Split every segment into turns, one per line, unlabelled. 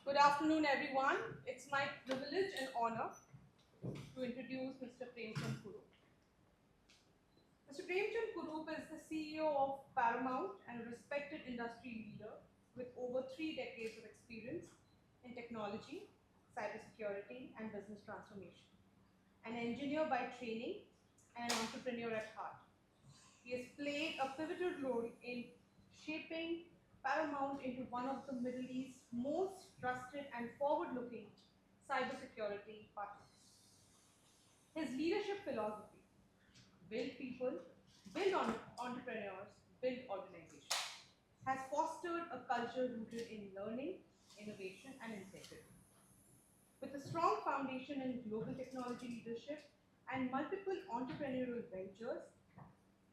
Good afternoon, everyone. It's my privilege and honor to introduce Mr. Premchand Kurup. Mr. Premchand Kurup is the CEO of Paramount and a respected industry leader with over 3 decades of experience in technology, cybersecurity, and business transformation. An engineer by training and an entrepreneur at heart. He has played a pivotal role in shaping Paramount into one of the Middle East's most trusted and forward-looking cybersecurity partners. His leadership philosophy, build people, build entrepreneurs, build organizations, has fostered a culture rooted in learning, innovation, and integrity. With a strong foundation in global technology leadership and multiple entrepreneurial ventures,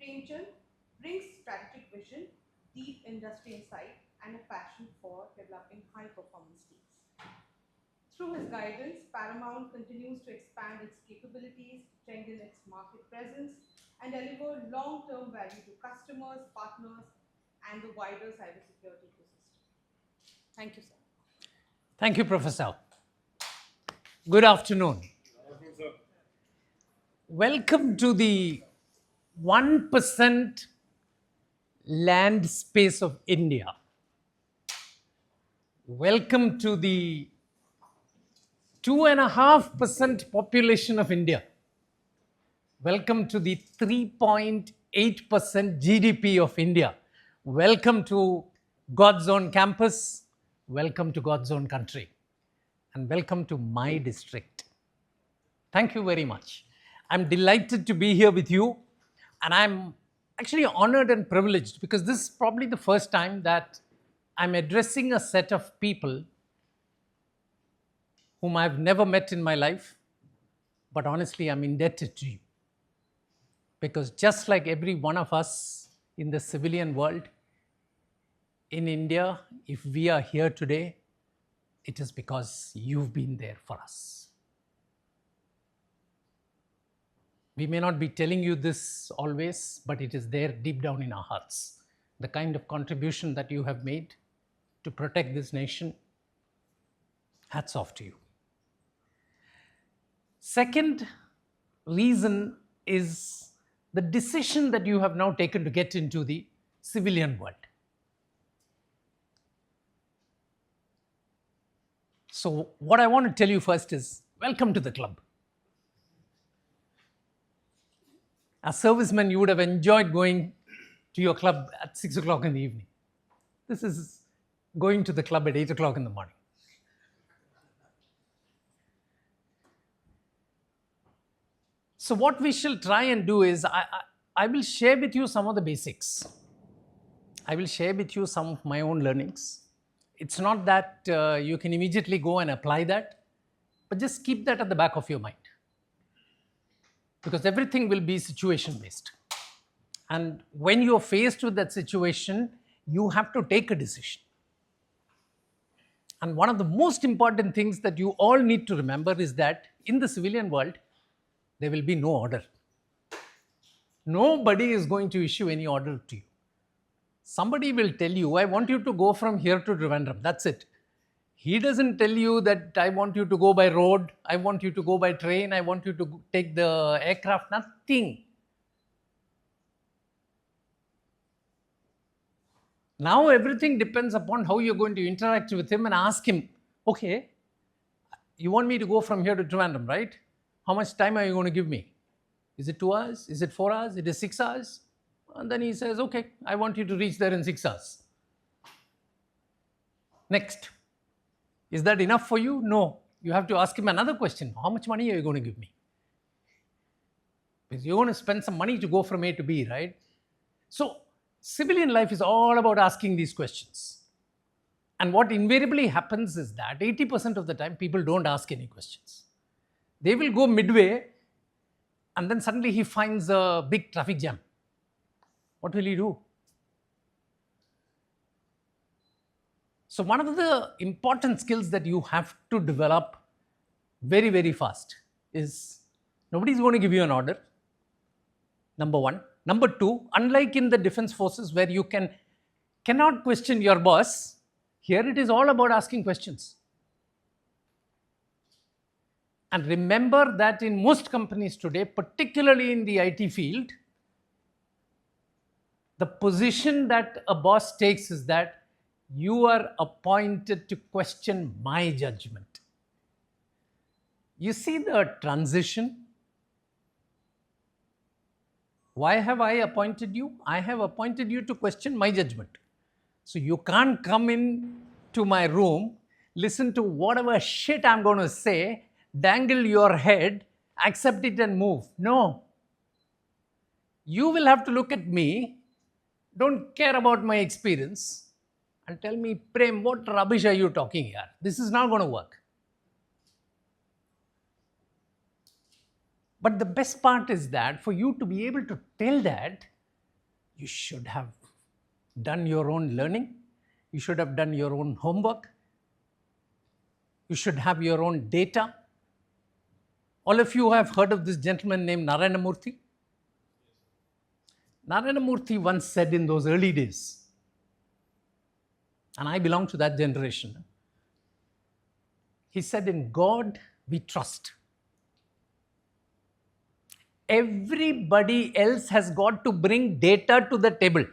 Premchand brings strategic vision, deep industry insight, and a passion for developing high-performance teams. Through his guidance, Paramount continues to expand its capabilities, strengthen its market presence, and deliver long-term value to customers, partners, and the wider cybersecurity ecosystem. Thank you, sir.
Thank you, Professor. Good afternoon. Welcome to the 1% land space of India. Welcome to the 2.5% population of India. Welcome to the 3.8% GDP of India. Welcome to God's own campus. Welcome to God's own country. And welcome to my district. Thank you very much. I'm delighted to be here with you, and I'm actually honored and privileged because this is probably the first time that I'm addressing a set of people whom I've never met in my life, but honestly, I'm indebted to you. Because just like every one of us in the civilian world, in India, if we are here today, it is because you've been there for us. We may not be telling you this always, but it is there deep down in our hearts. The kind of contribution that you have made to protect this nation, hats off to you. Second reason is the decision that you have now taken to get into the civilian world. So what I want to tell you first is, welcome to the club. As servicemen, you would have enjoyed going to your club at 6 o'clock in the evening. This is going to the club at 8 o'clock in the morning. So what we shall try and do is, I will share with you some of the basics. I will share with you some of my own learnings. It's not that you can immediately go and apply that, but just keep that at the back of your mind. Because everything will be situation based. And when you're faced with that situation, you have to take a decision. And one of the most important things that you all need to remember is that in the civilian world, there will be no order. Nobody is going to issue any order to you. Somebody will tell you, I want you to go from here to Trivandrum. That's it. He doesn't tell you that I want you to go by road, I want you to go by train, I want you to take the aircraft, nothing. Now everything depends upon how you're going to interact with him and ask him, okay, you want me to go from here to Trivandrum, right? How much time are you going to give me? Is it 2 hours? Is it 4 hours? It is 6 hours? And then he says, okay, I want you to reach there in 6 hours. Next. Is that enough for you? No. You have to ask him another question. How much money are you going to give me? Because you're going to spend some money to go from A to B, right? So, civilian life is all about asking these questions. And what invariably happens is that 80% of the time, people don't ask any questions. They will go midway, and then suddenly he finds a big traffic jam. What will he do? So one of the important skills that you have to develop very, very fast is nobody is going to give you an order, number one. Number two, unlike in the defense forces where you cannot question your boss, here it is all about asking questions. And remember that in most companies today, particularly in the IT field, the position that a boss takes is that you are appointed to question my judgment. You see the transition? Why have I appointed you? I have appointed you to question my judgment. So you can't come in to my room, listen to whatever shit I'm going to say, dangle your head, accept it and move. No. You will have to look at me, don't care about my experience, and tell me, Prem, what rubbish are you talking here? This is not going to work. But the best part is that for you to be able to tell that, you should have done your own learning. You should have done your own homework. You should have your own data. All of you have heard of this gentleman named Narayana Murthy. Narayana Murthy once said in those early days, and I belong to that generation, he said, in God we trust. Everybody else has got to bring data to the table.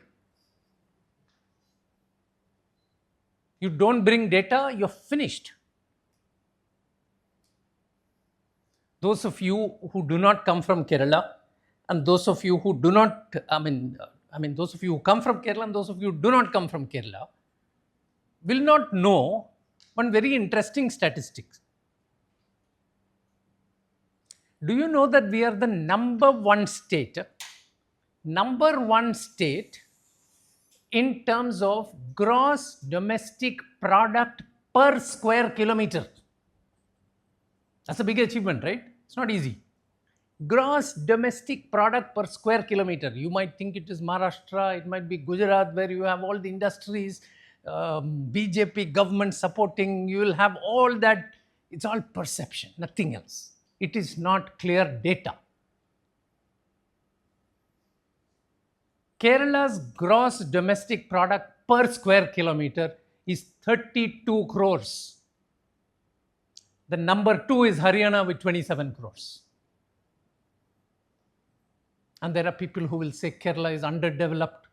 You don't bring data, you're finished. Those of you who do not come from Kerala, and those of you who do not, those of you who come from Kerala and those of you who do not come from Kerala will not know one very interesting statistic. Do you know that we are the number one state in terms of gross domestic product per square kilometer? That's a big achievement, right? It's not easy. Gross domestic product per square kilometer. You might think it is Maharashtra, it might be Gujarat, where you have all the industries, BJP government supporting, you will have all that. It's all perception, nothing else. It is not clear data. Kerala's gross domestic product per square kilometer is 32 crores. The number 2 is Haryana with 27 crores. And there are people who will say Kerala is underdeveloped.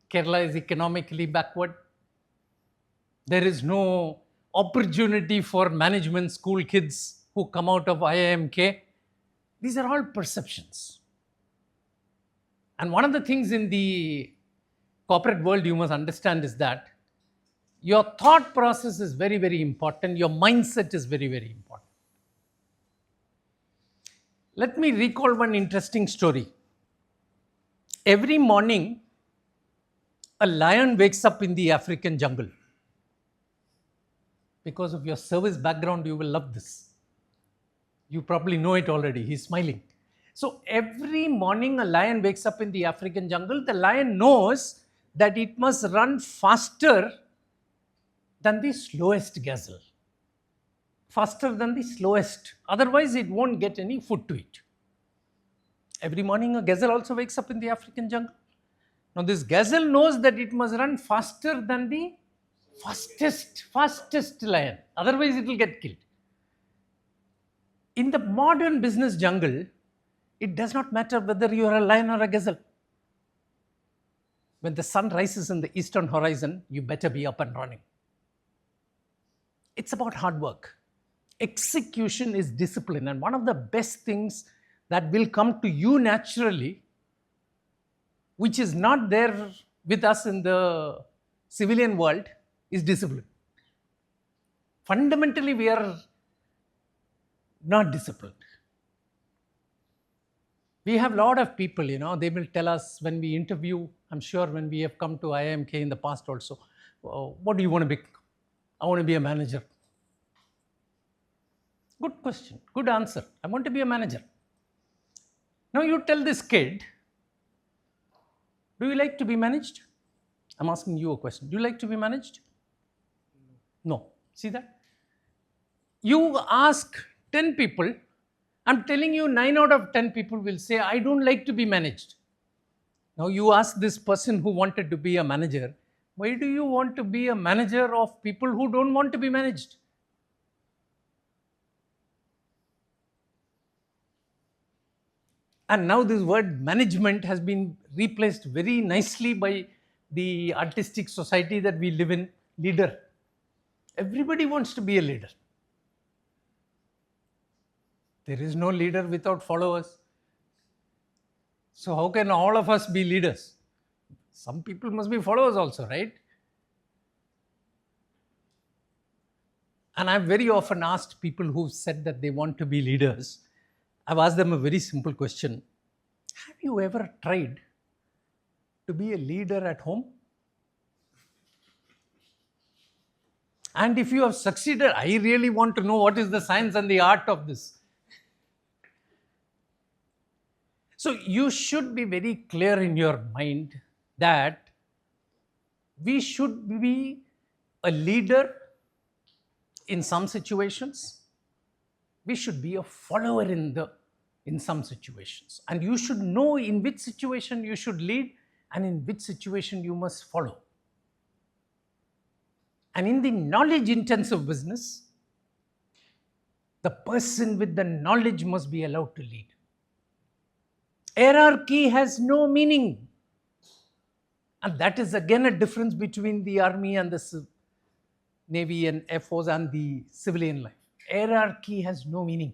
Kerala is economically backward. There is no opportunity for management school kids who come out of IIMK. These are all perceptions. And one of the things in the corporate world you must understand is that your thought process is very, very important. Your mindset is very, very important. Let me recall one interesting story. Every morning, a lion wakes up in the African jungle. Because of your service background, you will love this. You probably know it already. He's smiling. So every morning, a lion wakes up in the African jungle. The lion knows that it must run faster than the slowest gazelle. Faster than the slowest. Otherwise, it won't get any food to eat. Every morning, a gazelle also wakes up in the African jungle. Now, this gazelle knows that it must run faster than the fastest lion. Otherwise, it will get killed. In the modern business jungle, it does not matter whether you are a lion or a gazelle. When the sun rises in the eastern horizon, you better be up and running. It's about hard work. Execution is discipline. And one of the best things that will come to you naturally, which is not there with us in the civilian world, is discipline. Fundamentally, we are not disciplined. We have a lot of people, they will tell us when we interview, I'm sure when we have come to IIMK in the past also, what do you want to be? I want to be a manager. Good question, good answer. I want to be a manager. Now you tell this kid, do you like to be managed? I'm asking you a question. Do you like to be managed? No. See that? You ask 10 people, I'm telling you 9 out of 10 people will say, I don't like to be managed. Now you ask this person who wanted to be a manager, why do you want to be a manager of people who don't want to be managed? And now this word management has been replaced very nicely by the artistic society that we live in, leader. Everybody wants to be a leader. There is no leader without followers. So how can all of us be leaders? Some people must be followers also, right? And I've very often asked people who've said that they want to be leaders, I've asked them a very simple question. Have you ever tried to be a leader at home? And if you have succeeded, I really want to know what is the science and the art of this. So you should be very clear in your mind that we should be a leader in some situations. We should be a follower in some situations. And you should know in which situation you should lead and in which situation you must follow. And in the knowledge-intensive business, the person with the knowledge must be allowed to lead. Hierarchy has no meaning. And that is again a difference between the army and the navy and air force and the civilian life. Hierarchy has no meaning.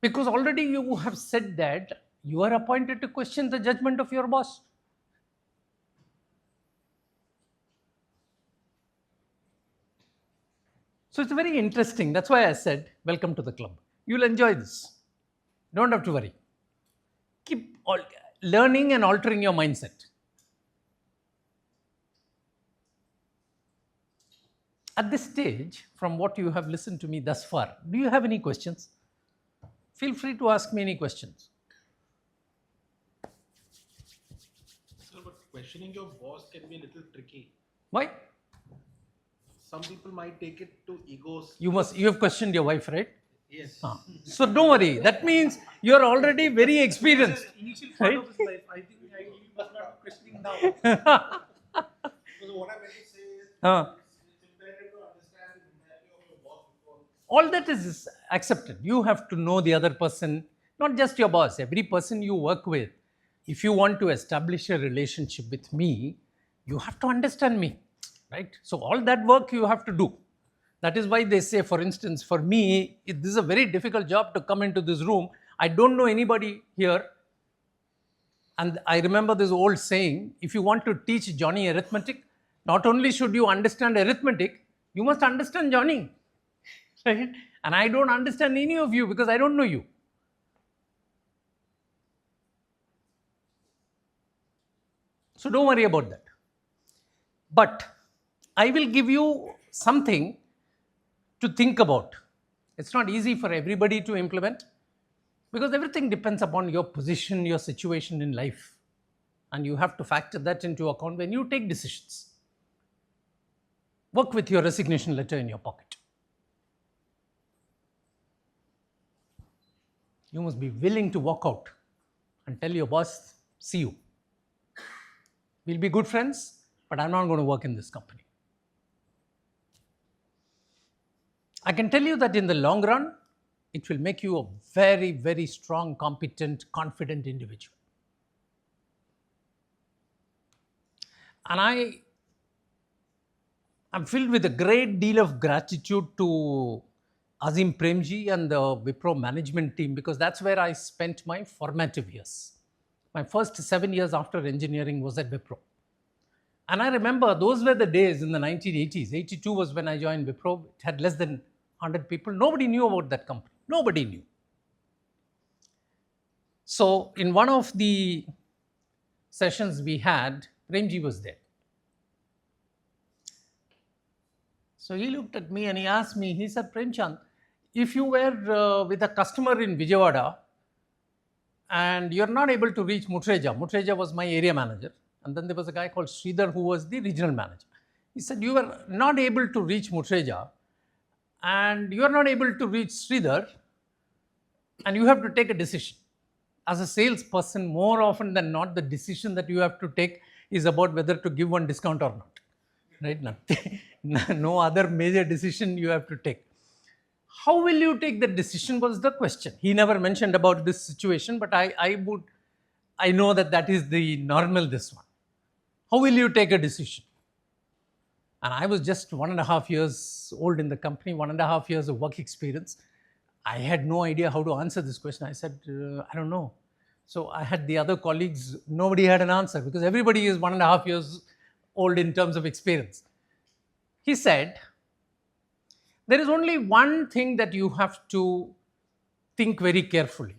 Because already you have said that you are appointed to question the judgment of your boss. So it's very interesting. That's why I said, welcome to the club. You'll enjoy this. Don't have to worry. Keep learning and altering your mindset. At this stage, from what you have listened to me thus far, do you have any questions? Feel free to ask me any questions.
Sir, but questioning your boss can be a little tricky.
Why?
Some people might take it to egos.
You have questioned your wife, right?
Yes.
So don't worry. That means you're already very experienced.
Initial part of his life, I think he must not be questioning now. Because what I meant to say is, it's imperative to understand the mentality of your boss before.
All that is accepted. You have to know the other person, not just your boss, every person you work with. If you want to establish a relationship with me, you have to understand me, right? So all that work you have to do. That is why they say, for instance, for me, this is a very difficult job to come into this room. I don't know anybody here. And I remember this old saying, if you want to teach Johnny arithmetic, not only should you understand arithmetic, you must understand Johnny. Right? And I don't understand any of you because I don't know you. So don't worry about that. But I will give you something to think about. It's not easy for everybody to implement because everything depends upon your position, your situation in life. And you have to factor that into account when you take decisions. Work with your resignation letter in your pocket. You must be willing to walk out and tell your boss, see you. We'll be good friends, but I'm not going to work in this company. I can tell you that in the long run, it will make you a very, very strong, competent, confident individual. And I'm filled with a great deal of gratitude to Azim Premji and the Wipro management team because that's where I spent my formative years. My first 7 years after engineering was at Wipro. And I remember those were the days in the 1980s. 82 was when I joined Wipro. It had less than 100 people. Nobody knew about that company. Nobody knew. So in one of the sessions we had, Premji was there. So he looked at me and he asked me, he said, Premchand, if you were with a customer in Vijayawada and you're not able to reach Mutreja was my area manager. And then there was a guy called Sridhar who was the regional manager. He said, you were not able to reach Mutreja and you are not able to reach Sridhar and you have to take a decision. As a salesperson, more often than not, the decision that you have to take is about whether to give one discount or not. Right? Nothing, no other major decision you have to take. How will you take the decision was the question. He never mentioned about this situation, but I know that is the normal this one. How will you take a decision? And I was just 1.5 years old in the company, 1.5 years of work experience. I had no idea how to answer this question. I said, I don't know. So I had the other colleagues, nobody had an answer because everybody is 1.5 years old in terms of experience. He said, there is only one thing that you have to think very carefully.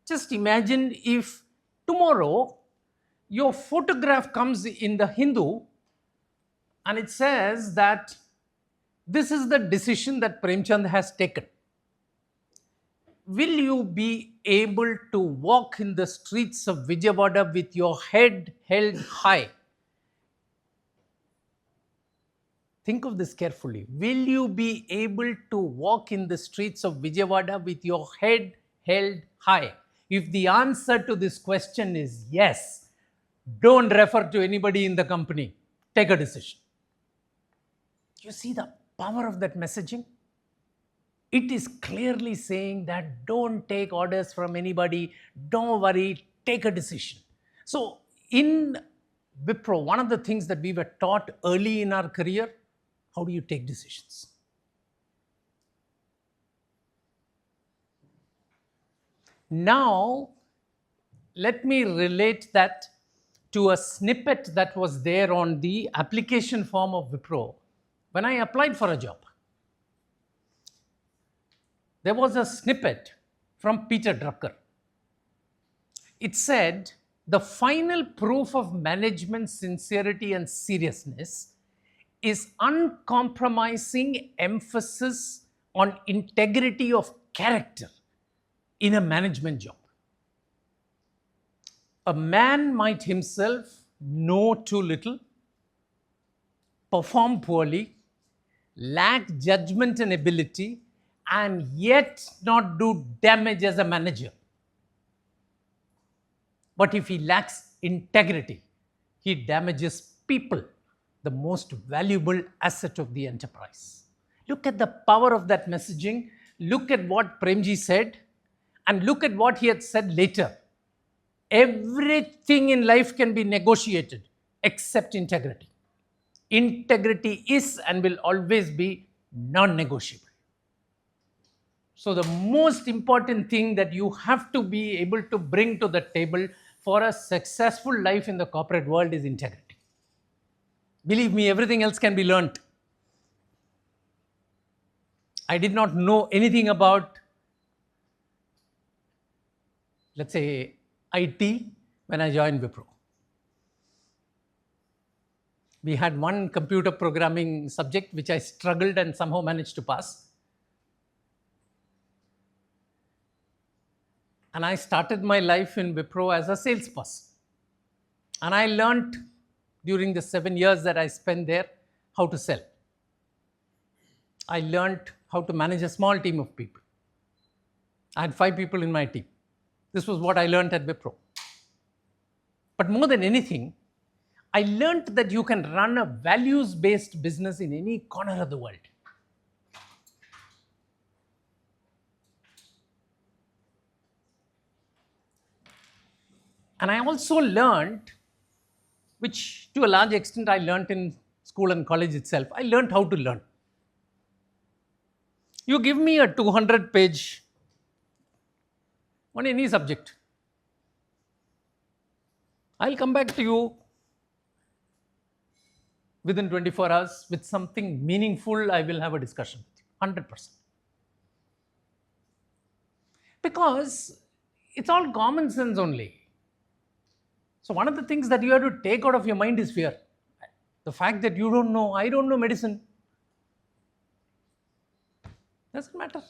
Just imagine if tomorrow your photograph comes in the Hindu and it says that this is the decision that Premchand has taken. Will you be able to walk in the streets of Vijayawada with your head held high? Think of this carefully. Will you be able to walk in the streets of Vijayawada with your head held high? If the answer to this question is yes, don't refer to anybody in the company. Take a decision. You see the power of that messaging? It is clearly saying that don't take orders from anybody, don't worry, take a decision. So in Wipro, one of the things that we were taught early in our career, how do you take decisions? Now, let me relate that to a snippet that was there on the application form of Wipro when I applied for a job. There was a snippet from Peter Drucker. It said, the final proof of management's sincerity and seriousness is uncompromising emphasis on integrity of character in a management job. A man might himself know too little, perform poorly, lack judgment and ability, and yet not do damage as a manager. But if he lacks integrity, he damages people, the most valuable asset of the enterprise. Look at the power of that messaging. Look at what Premji said, and look at what he had said later. Everything in life can be negotiated except integrity. Integrity is and will always be non-negotiable. So the most important thing that you have to be able to bring to the table for a successful life in the corporate world is integrity. Believe me, everything else can be learnt. I did not know anything about, let's say, IT when I joined Wipro. We had one computer programming subject which I struggled and somehow managed to pass. And I started my life in Wipro as a salesperson. And I learned during the 7 years that I spent there how to sell. I learned how to manage a small team of people. I had 5 people in my team. This was what I learned at Wipro. But more than anything, I learned that you can run a values-based business in any corner of the world. And I also learned, which to a large extent I learned in school and college itself, I learned how to learn. You give me a 200-page on any subject, I'll come back to you within 24 hours with something meaningful. I will have a discussion with you, 100%. Because it's all common sense only. So one of the things that you have to take out of your mind is fear. The fact that you don't know, I don't know medicine. Doesn't matter.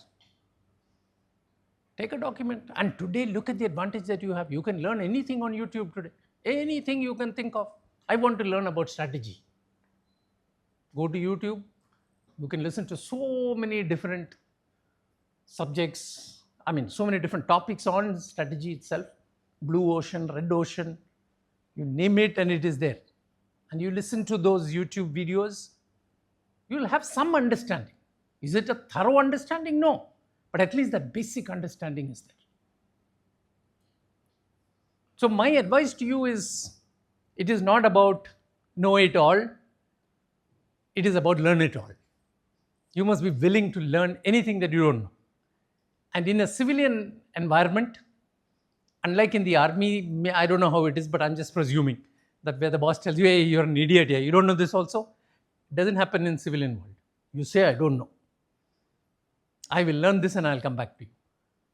Take a document, and today look at the advantage that you have. You can learn anything on YouTube today. Anything you can think of. I want to learn about strategy. Go to YouTube. You can listen to so many different subjects. So many different topics on strategy itself. Blue ocean, red ocean. You name it and it is there. And you listen to those YouTube videos. You will have some understanding. Is it a thorough understanding? No. But at least that basic understanding is there. So my advice to you is, it is not about know it all. It is about learn it all. You must be willing to learn anything that you don't know. And in a civilian environment, unlike in the army, I don't know how it is, but I'm just presuming that where the boss tells you, hey, you're an idiot here, you don't know this also. It doesn't happen in civilian world. You say, I don't know. I will learn this and I'll come back to you.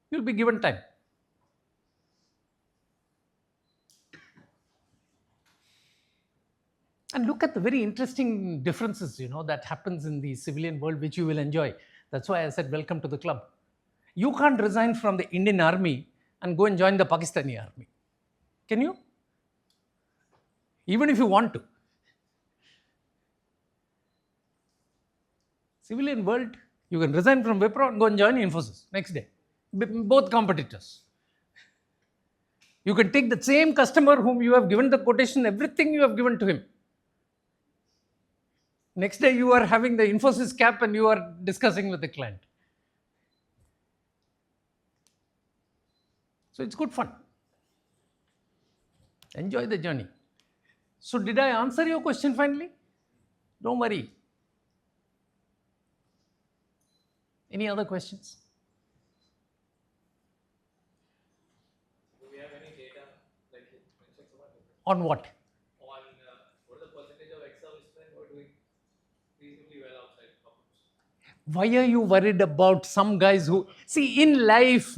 You'll be given time. And look at the very interesting differences, that happens in the civilian world, which you will enjoy. That's why I said, welcome to the club. You can't resign from the Indian army and go and join the Pakistani army. Can you? Even if you want to. Civilian world, you can resign from Wipro and go and join Infosys next day. Both competitors. You can take the same customer whom you have given the quotation, everything you have given to him. Next day you are having the Infosys cap and you are discussing with the client. So it's good fun. Enjoy the journey. So did I answer your question finally? Don't worry. Any other questions?
Do we have any data like you mentioned about it?
On what?
On what is the percentage of ex-servicemen who are doing reasonably well outside of
Why are you worried about some guys who... See, in life,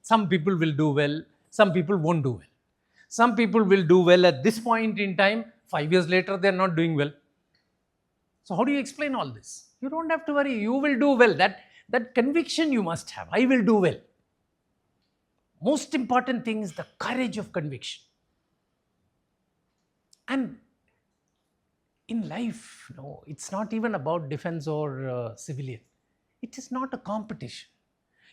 some people will do well, some people won't do well. Some people will do well at this point in time, 5 years later, they're not doing well. So how do you explain all this? You don't have to worry, you will do well. That conviction you must have, I will do well. Most important thing is the courage of conviction. And in life, it's not even about defense or civilian. It is not a competition.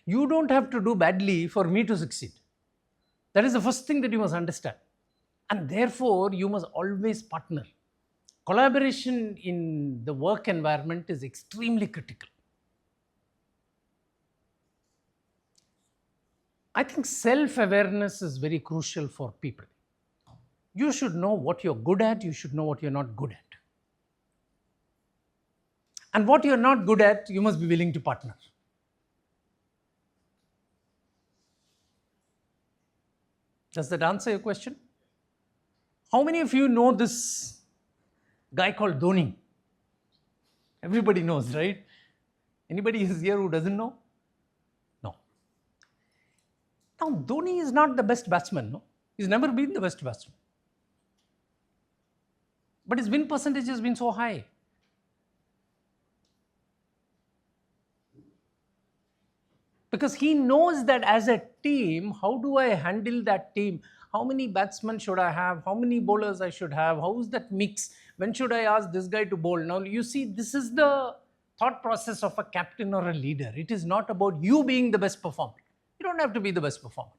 You don't have to do badly for me to succeed. That is the first thing that you must understand. And therefore, you must always partner. Collaboration in the work environment is extremely critical. I think self-awareness is very crucial for people. You should know what you're good at, you should know what you're not good at. And what you're not good at, you must be willing to partner. Does that answer your question? How many of you know this guy called Dhoni? Everybody knows, right? Anybody is here who doesn't know? No. Now, Dhoni is not the best batsman, no? He's never been the best batsman. But his win percentage has been so high. Because he knows that as a team, how do I handle that team? How many batsmen should I have? How many bowlers I should have? How is that mix? When should I ask this guy to bowl? Now, you see, this is the thought process of a captain or a leader. It is not about you being the best performer. You don't have to be the best performer.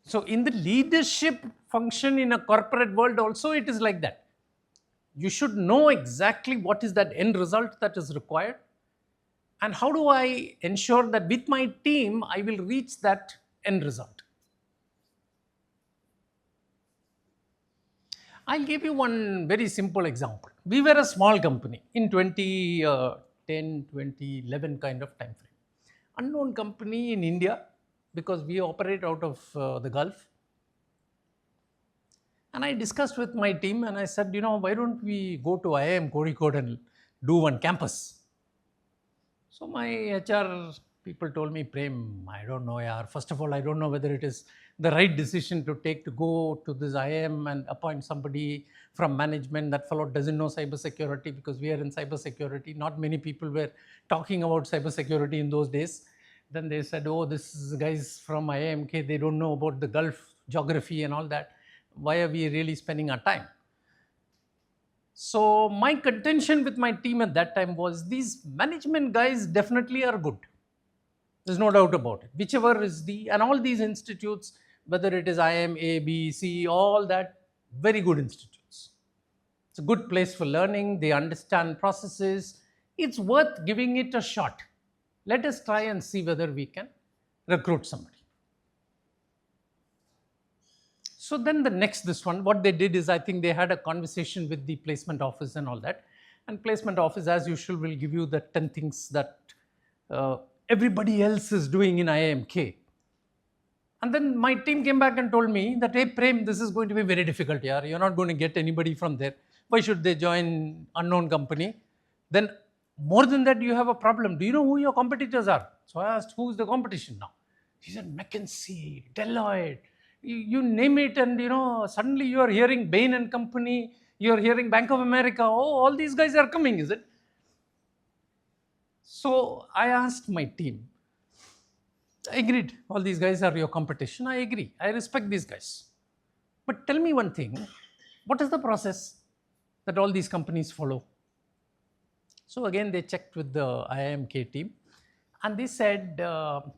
So in the leadership function in a corporate world also, it is like that. You should know exactly what is that end result that is required. And how do I ensure that with my team, I will reach that end result? I'll give you one very simple example. We were a small company in 2010, 2011 kind of time frame. Unknown company in India because we operate out of the Gulf. And I discussed with my team and I said, why don't we go to IIM Kozhikode and do one campus? So my HR people told me, Prem, I don't know, yaar. First of all, I don't know whether it is the right decision to take to go to this IIM and appoint somebody from management. That fellow doesn't know cybersecurity because we are in cybersecurity. Not many people were talking about cybersecurity in those days. Then they said, oh, this is guys from IIMK, they don't know about the Gulf geography and all that. Why are we really spending our time? So my contention with my team at that time was these management guys definitely are good. There's no doubt about it. Whichever is and all these institutes, whether it is IIM, A, B, C, all that, very good institutes. It's a good place for learning. They understand processes. It's worth giving it a shot. Let us try and see whether we can recruit somebody. So then the next, this one, what they did is, I think they had a conversation with the placement office and all that. And placement office, as usual, will give you the 10 things that everybody else is doing in IIMK. And then my team came back and told me that, hey, Prem, this is going to be very difficult, yaar. You're not going to get anybody from there. Why should they join unknown company? Then more than that, you have a problem. Do you know who your competitors are? So I asked, who's the competition now? He said, McKinsey, Deloitte, you name it, and suddenly you are hearing Bain and Company, you are hearing Bank of America. Oh, all these guys are coming, is it? So I asked my team, I agreed, all these guys are your competition. I agree. I respect these guys. But tell me one thing, what is the process that all these companies follow? So again, they checked with the IIMK team and they said,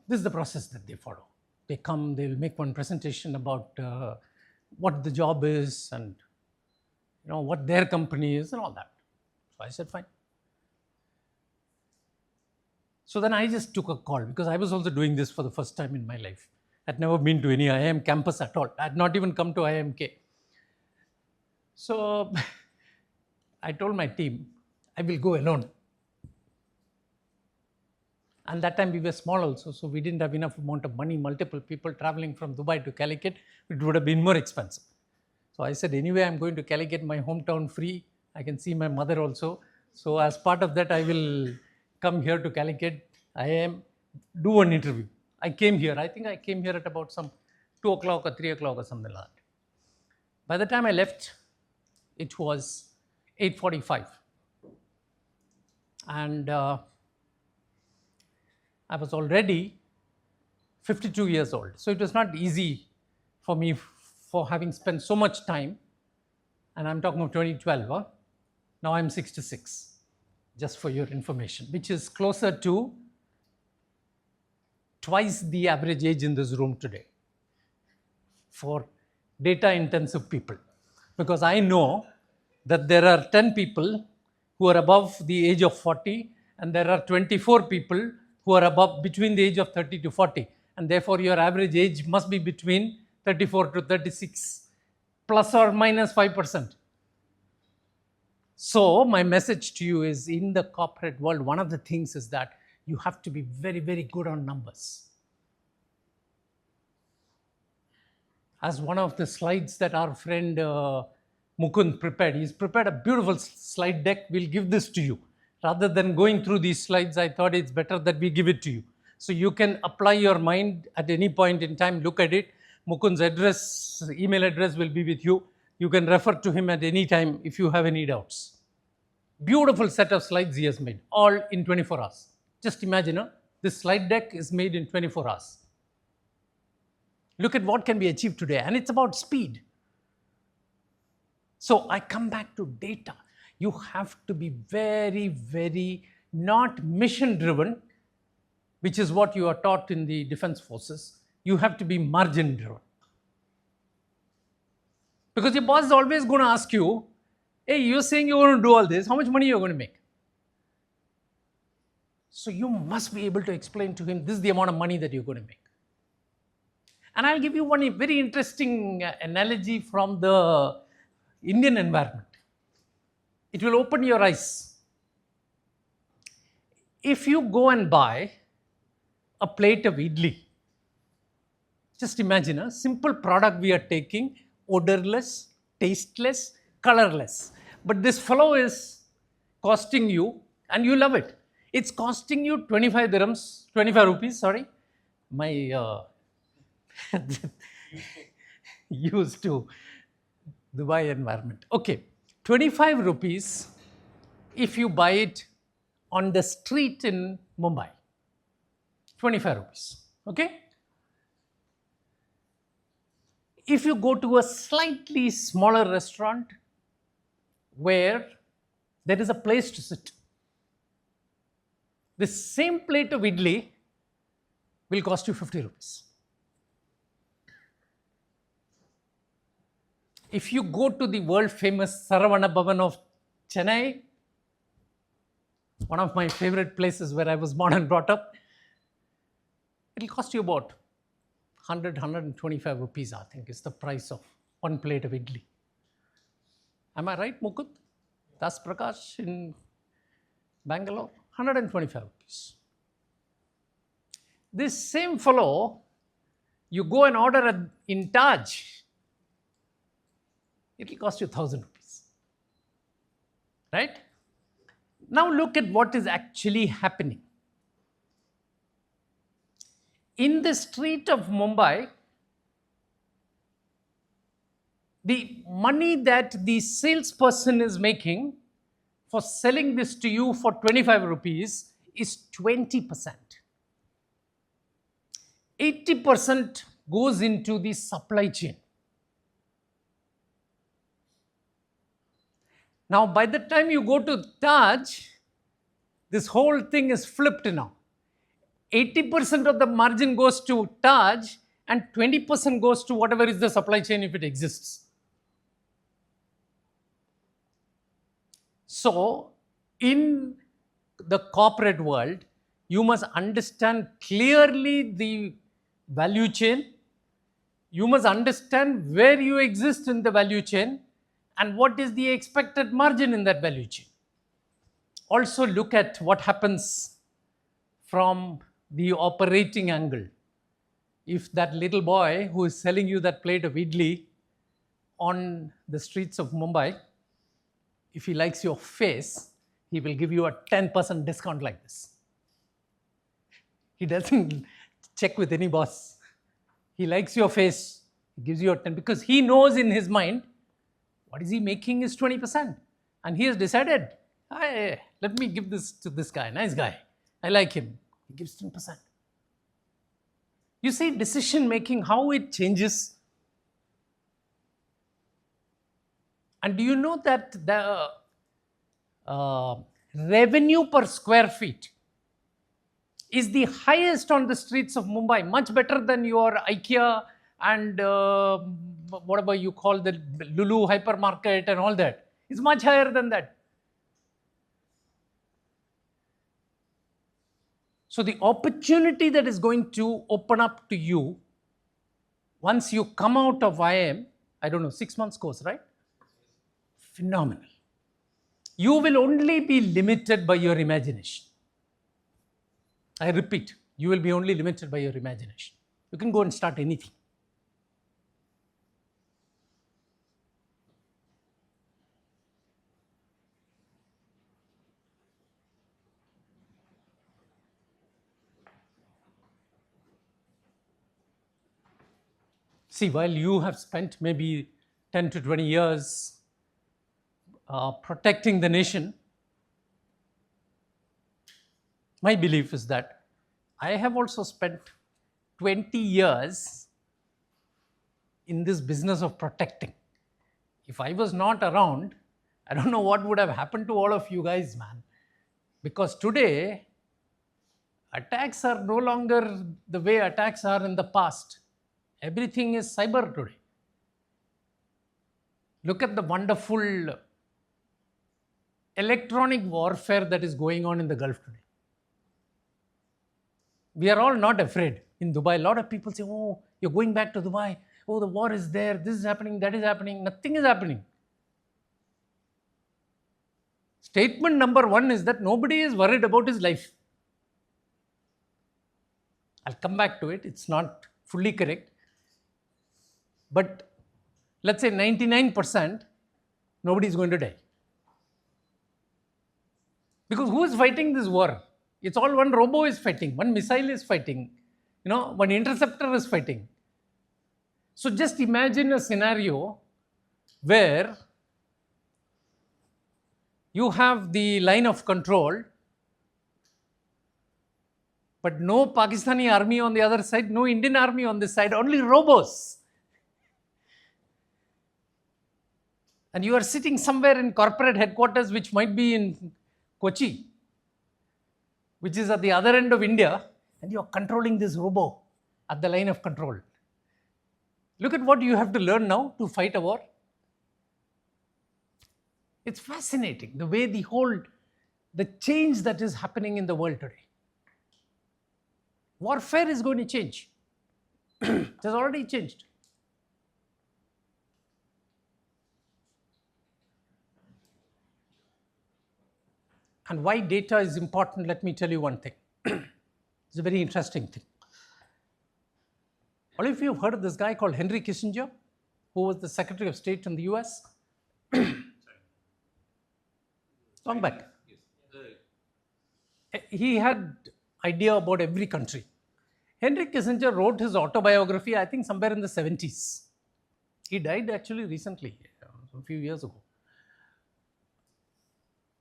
this is the process that they follow. They come, they will make one presentation about what the job is and what their company is and all that. So I said, fine. So then I just took a call because I was also doing this for the first time in my life. I'd never been to any IIM campus at all. I had not even come to IIMK. So I told my team, I will go alone. And that time we were small also, so we didn't have enough amount of money. Multiple people traveling from Dubai to Calicut, it would have been more expensive. So I said, anyway, I'm going to Calicut, my hometown free. I can see my mother also. So as part of that, I will come here to Calicut, do an interview. I came here, I think I came here at about some 2 o'clock or 3 o'clock or something like that. By the time I left, it was 8:45. And I was already 52 years old. So it was not easy for me for having spent so much time. And I'm talking of 2012. Huh? Now I'm 66. Just for your information, which is closer to twice the average age in this room today for data intensive people. Because I know that there are 10 people who are above the age of 40 and there are 24 people who are between the age of 30 to 40. And therefore your average age must be between 34 to 36, plus or minus 5%. So my message to you is, in the corporate world, one of the things is that you have to be very, very good on numbers. As one of the slides that our friend Mukund prepared, he's prepared a beautiful slide deck. We'll give this to you. Rather than going through these slides, I thought it's better that we give it to you. So you can apply your mind at any point in time, look at it. Mukund's email address will be with you. You can refer to him at any time if you have any doubts. Beautiful set of slides he has made, all in 24 hours. Just imagine, this slide deck is made in 24 hours. Look at what can be achieved today, and it's about speed. So I come back to data. You have to be very, very not mission driven, which is what you are taught in the defense forces. You have to be margin driven. Because your boss is always going to ask you, hey, you're saying you're going to do all this, how much money you're going to make? So you must be able to explain to him, this is the amount of money that you're going to make. And I'll give you one very interesting analogy from the Indian environment. It will open your eyes. If you go and buy a plate of idli, just imagine a simple product we are taking, odorless, tasteless, colorless. But this fellow is costing you, and you love it. It's costing you 25 dirhams, 25 rupees, sorry. My used to Dubai environment. Okay, 25 rupees if you buy it on the street in Mumbai. 25 rupees, okay? If you go to a slightly smaller restaurant where there is a place to sit, the same plate of idli will cost you 50 rupees. If you go to the world famous Saravana Bhavan of Chennai, one of my favorite places where I was born and brought up, it'll cost you about 125 rupees, I think, is the price of one plate of idli. Am I right, Mukut? Das Prakash in Bangalore, 125 rupees. This same fellow, you go and order in Taj, it will cost you 1,000 rupees. Right? Now look at what is actually happening. In the street of Mumbai, the money that the salesperson is making for selling this to you for 25 rupees is 20%. 80% goes into the supply chain. Now, by the time you go to Taj, this whole thing is flipped now. 80% of the margin goes to Taj and 20% goes to whatever is the supply chain if it exists. So, in the corporate world, you must understand clearly the value chain. You must understand where you exist in the value chain and what is the expected margin in that value chain. Also look at what happens from the operating angle. If that little boy who is selling you that plate of idli on the streets of Mumbai, if he likes your face, he will give you a 10% discount like this. He doesn't check with any boss. He likes your face, he gives you a 10 because he knows in his mind what is he making is 20%. And he has decided, hey, let me give this to this guy, nice guy. I like him. He gives 10%. You see decision making, how it changes. And do you know that the revenue per square feet is the highest on the streets of Mumbai, much better than your IKEA and whatever you call the Lulu hypermarket and all that. It's much higher than that. So the opportunity that is going to open up to you once you come out of IIM, I don't know, 6 months course, right? Phenomenal. You will only be limited by your imagination. I repeat, you will be only limited by your imagination. You can go and start anything. See, while you have spent maybe 10 to 20 years protecting the nation, my belief is that I have also spent 20 years in this business of protecting. If I was not around, I don't know what would have happened to all of you guys, man. Because today, attacks are no longer the way attacks are in the past. Everything is cyber today. Look at the wonderful electronic warfare that is going on in the Gulf today. We are all not afraid. In Dubai, a lot of people say, oh, you're going back to Dubai. Oh, the war is there. This is happening. That is happening. Nothing is happening. Statement number one is that nobody is worried about his life. I'll come back to it. It's not fully correct. But let's say 99%, nobody is going to die. Because who is fighting this war? It's all one robo is fighting, one missile is fighting, one interceptor is fighting. So just imagine a scenario where you have the line of control, but no Pakistani army on the other side, no Indian army on this side, only robos. And you are sitting somewhere in corporate headquarters, which might be in Kochi, which is at the other end of India, and you are controlling this robo at the line of control. Look at what you have to learn now to fight a war. It's fascinating the way the change that is happening in the world today. Warfare is going to change. It has already changed. And why data is important, let me tell you one thing. It's a very interesting thing. All of you have heard of this guy called Henry Kissinger, who was the Secretary of State in the US? Long back. He had idea about every country. Henry Kissinger wrote his autobiography, I think somewhere in the 70s. He died actually recently, a few years ago.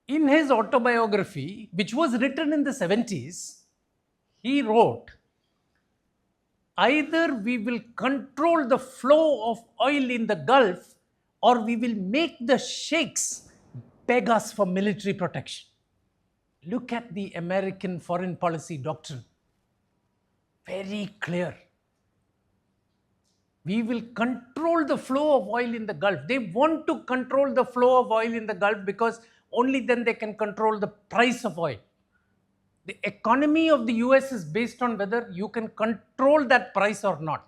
In his autobiography, which was written in the 70s, he wrote, either we will control the flow of oil in the Gulf or we will make the sheikhs beg us for military protection. Look at the American foreign policy doctrine. Very clear. We will control the flow of oil in the Gulf. They want to control the flow of oil in the Gulf because only then they can control the price of oil. The economy of the US is based on whether you can control that price or not.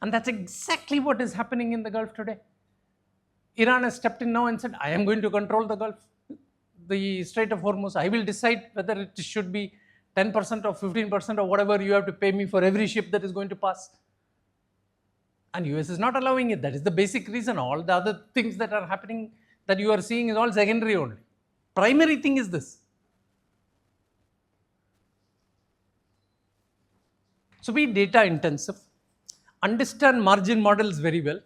And that's exactly what is happening in the Gulf today. Iran has stepped in now and said, I am going to control the Gulf, the Strait of Hormuz. I will decide whether it should be 10% or 15% or whatever you have to pay me for every ship that is going to pass. And US is not allowing it. That is the basic reason. All the other things that are happening that you are seeing is all secondary only. Primary thing is this. So be data intensive. Understand margin models very well.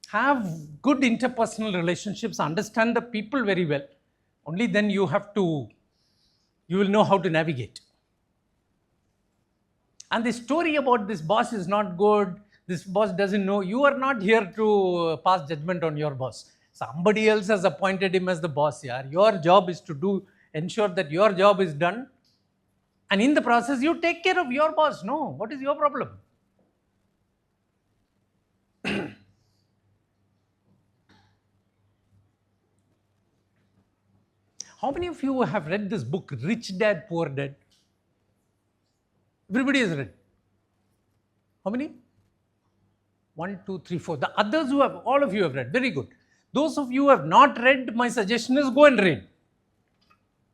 Have good interpersonal relationships. Understand the people very well. Only then you will know how to navigate. And the story about this boss is not good, this boss doesn't know, you are not here to pass judgment on your boss. Somebody else has appointed him as the boss here. Your job is to ensure that your job is done. And in the process, you take care of your boss. No, what is your problem? How many of you have read this book, Rich Dad, Poor Dad? Everybody has read. How many? 1, 2, 3, 4. The others who have, all of you have read. Very good. Those of you who have not read, my suggestion is go and read.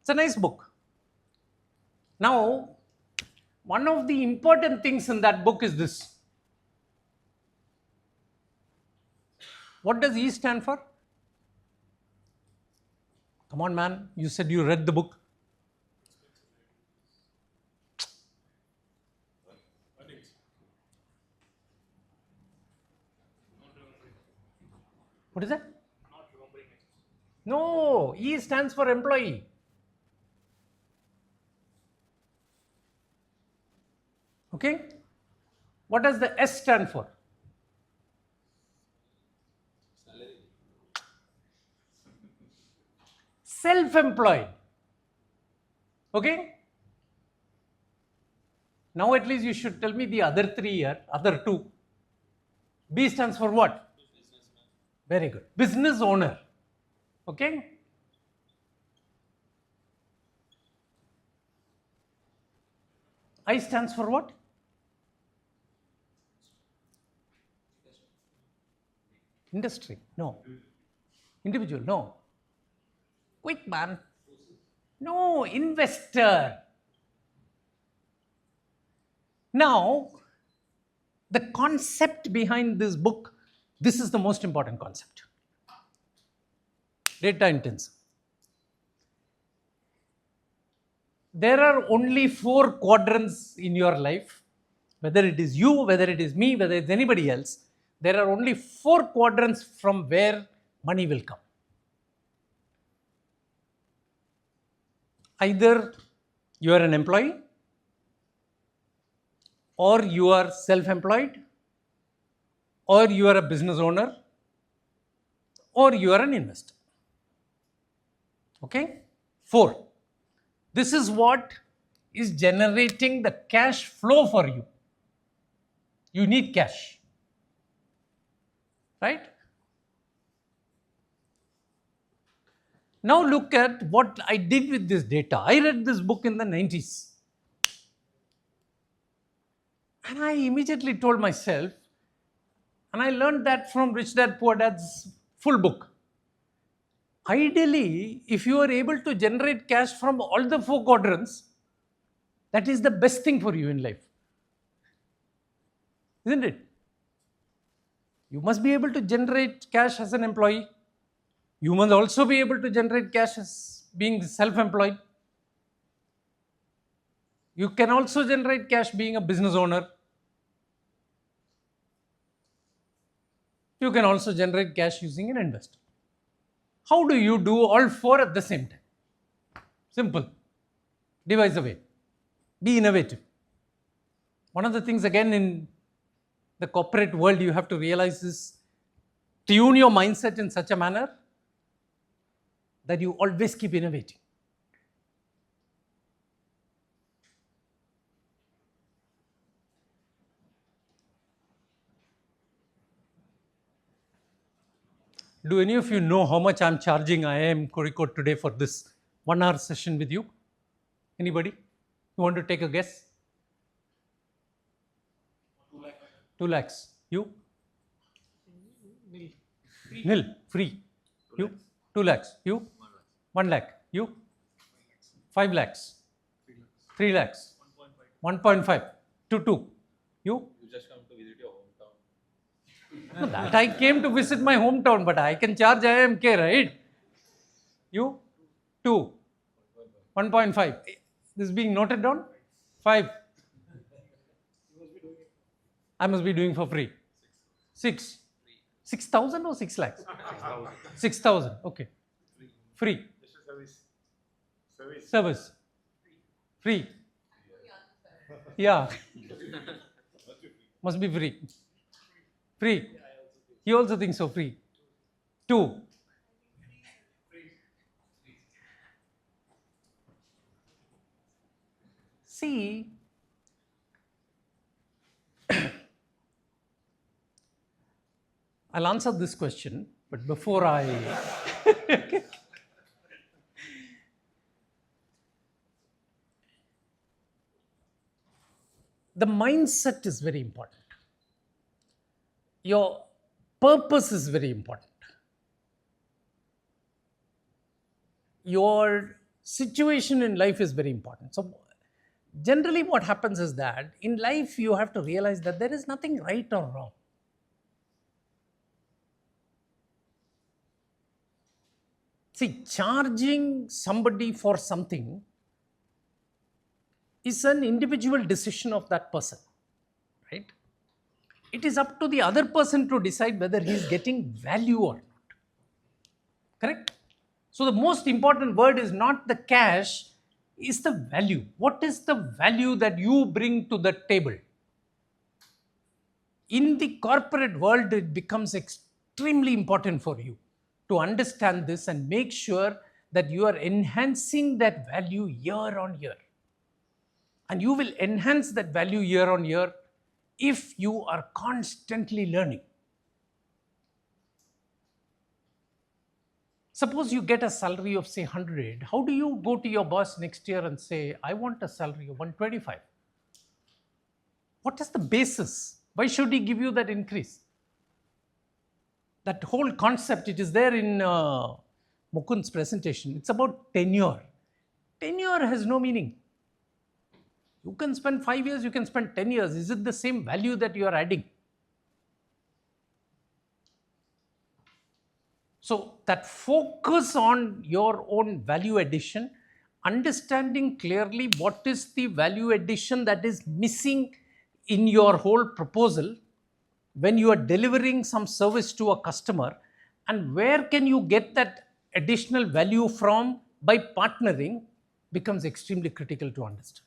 It's a nice book. Now, one of the important things in that book is this. What does E stand for? Come on, man. You said you read the book. What is that? No, E stands for employee. Okay? What does the S stand for? Self-employed. Okay? Now at least you should tell me the other three here, other two. B stands for what? Very good. Business owner. Okay? I stands for what? Industry. No. Individual. No. Quick, man. No. Investor. Now, the concept behind this book, this is the most important concept. Data intensive. There are only 4 quadrants in your life, whether it is you, whether it is me, whether it's anybody else. There are only 4 quadrants from where money will come. Either you are an employee, or you are self-employed, or you are a business owner, or you are an investor. Okay? 4. This is what is generating the cash flow for you. You need cash. right? Now look at what I did with this data. I read this book in the 90s. And I immediately told myself, and I learned that from Rich Dad Poor Dad's full book. Ideally, if you are able to generate cash from all the 4 quadrants, that is the best thing for you in life. Isn't it? You must be able to generate cash as an employee. You must also be able to generate cash as being self-employed. You can also generate cash being a business owner. You can also generate cash using an investor. How do you do all 4 at the same time? Simple. Devise a way. Be innovative. One of the things again in the corporate world you have to realize is tune your mindset in such a manner that you always keep innovating. Do any of you know how much I'm charging IIM Kozhikode today for this 1 hour session with you? Anybody? You want to take a guess?
2 lakh.
2 lakhs. You? Nil. Free. You? 2 lakhs. You? 1 lakh. You? 5 lakhs. 3 lakhs. 1.5 to 2. You?
You just come to visit your hometown.
No, that I came to visit my hometown, but I can charge IMK, right? You? 2. 1.5. This is being noted down? 5. I must be doing for free. 6. 6,000 or 6 lakhs? 6,000. Okay. Free.
Just a service.
Service. Free. Yeah. Must be free. Free. He also thinks so. Free. 2. See, I'll answer this question, but before I the mindset is very important. Your purpose is very important. Your situation in life is very important. So generally what happens is that in life you have to realize that there is nothing right or wrong. See, charging somebody for something is an individual decision of that person, right? It is up to the other person to decide whether he is getting value or not. Correct? So the most important word is not the cash, is the value. What is the value that you bring to the table? In the corporate world, it becomes extremely important for you to understand this and make sure that you are enhancing that value year on year. And you will enhance that value year on year if you are constantly learning. Suppose you get a salary of say 100, how do you go to your boss next year and say, I want a salary of 125? What is the basis? Why should he give you that increase? That whole concept, it is there in Mukund's presentation. It's about tenure. Tenure has no meaning. You can spend 5 years, you can spend 10 years. Is it the same value that you are adding? So that focus on your own value addition, understanding clearly what is the value addition that is missing in your whole proposal when you are delivering some service to a customer, and where can you get that additional value from by partnering becomes extremely critical to understand.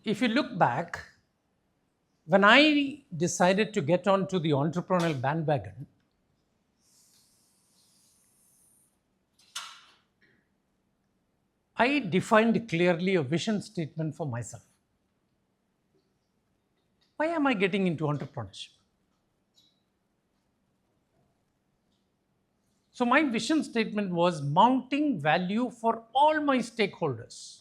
If you look back, When I decided to get onto the entrepreneurial bandwagon, I defined clearly a vision statement for myself. Why am I getting into entrepreneurship? So my vision statement was mounting value for all my stakeholders.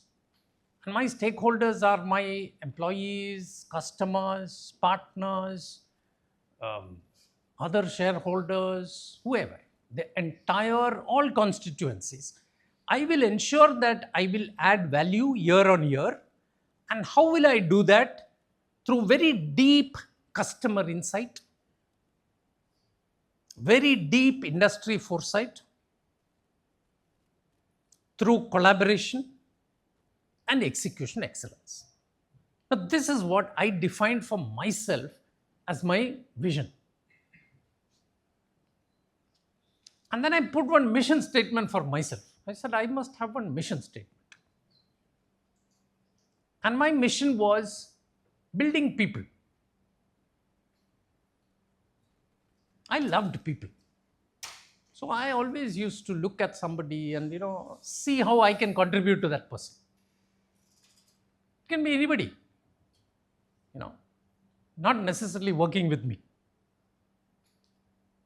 And my stakeholders are my employees, customers, partners, um, other shareholders, whoever, the entire, all constituencies. I will ensure that I will add value year on year. And how will I do that? Through very deep customer insight, very deep industry foresight, through collaboration and execution excellence. Now, this is what I defined for myself as my vision. And then I put one mission statement for myself. I said, I must have one mission statement. And my mission was building people. I loved people. So I always used to look at somebody and, see how I can contribute to that person. It can be anybody, not necessarily working with me.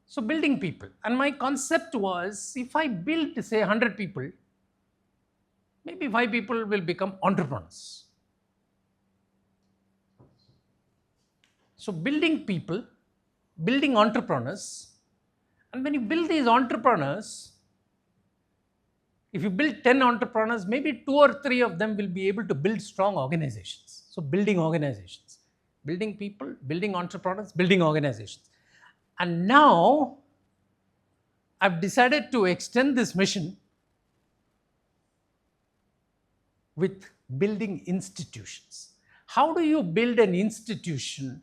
So building people. And my concept was, if I build, say, 100 people, maybe 5 people will become entrepreneurs. So building people, building entrepreneurs, and when you build these entrepreneurs, if you build 10 entrepreneurs, maybe 2 or 3 of them will be able to build strong organizations. So building organizations, building people, building entrepreneurs, building organizations. And now I've decided to extend this mission with building institutions. How do you build an institution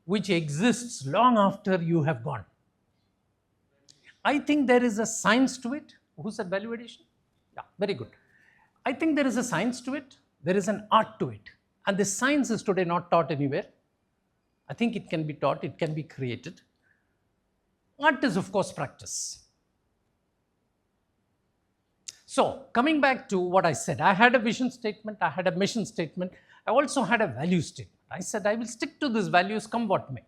which exists long after you have gone? I think there is a science to it. Who said value addition? Yeah, very good. I think there is a science to it. There is an art to it. And this science is today not taught anywhere. I think it can be taught, it can be created. Art is, of course, practice. So, coming back to what I said, I had a vision statement, I had a mission statement, I also had a value statement. I said, I will stick to these values come what may.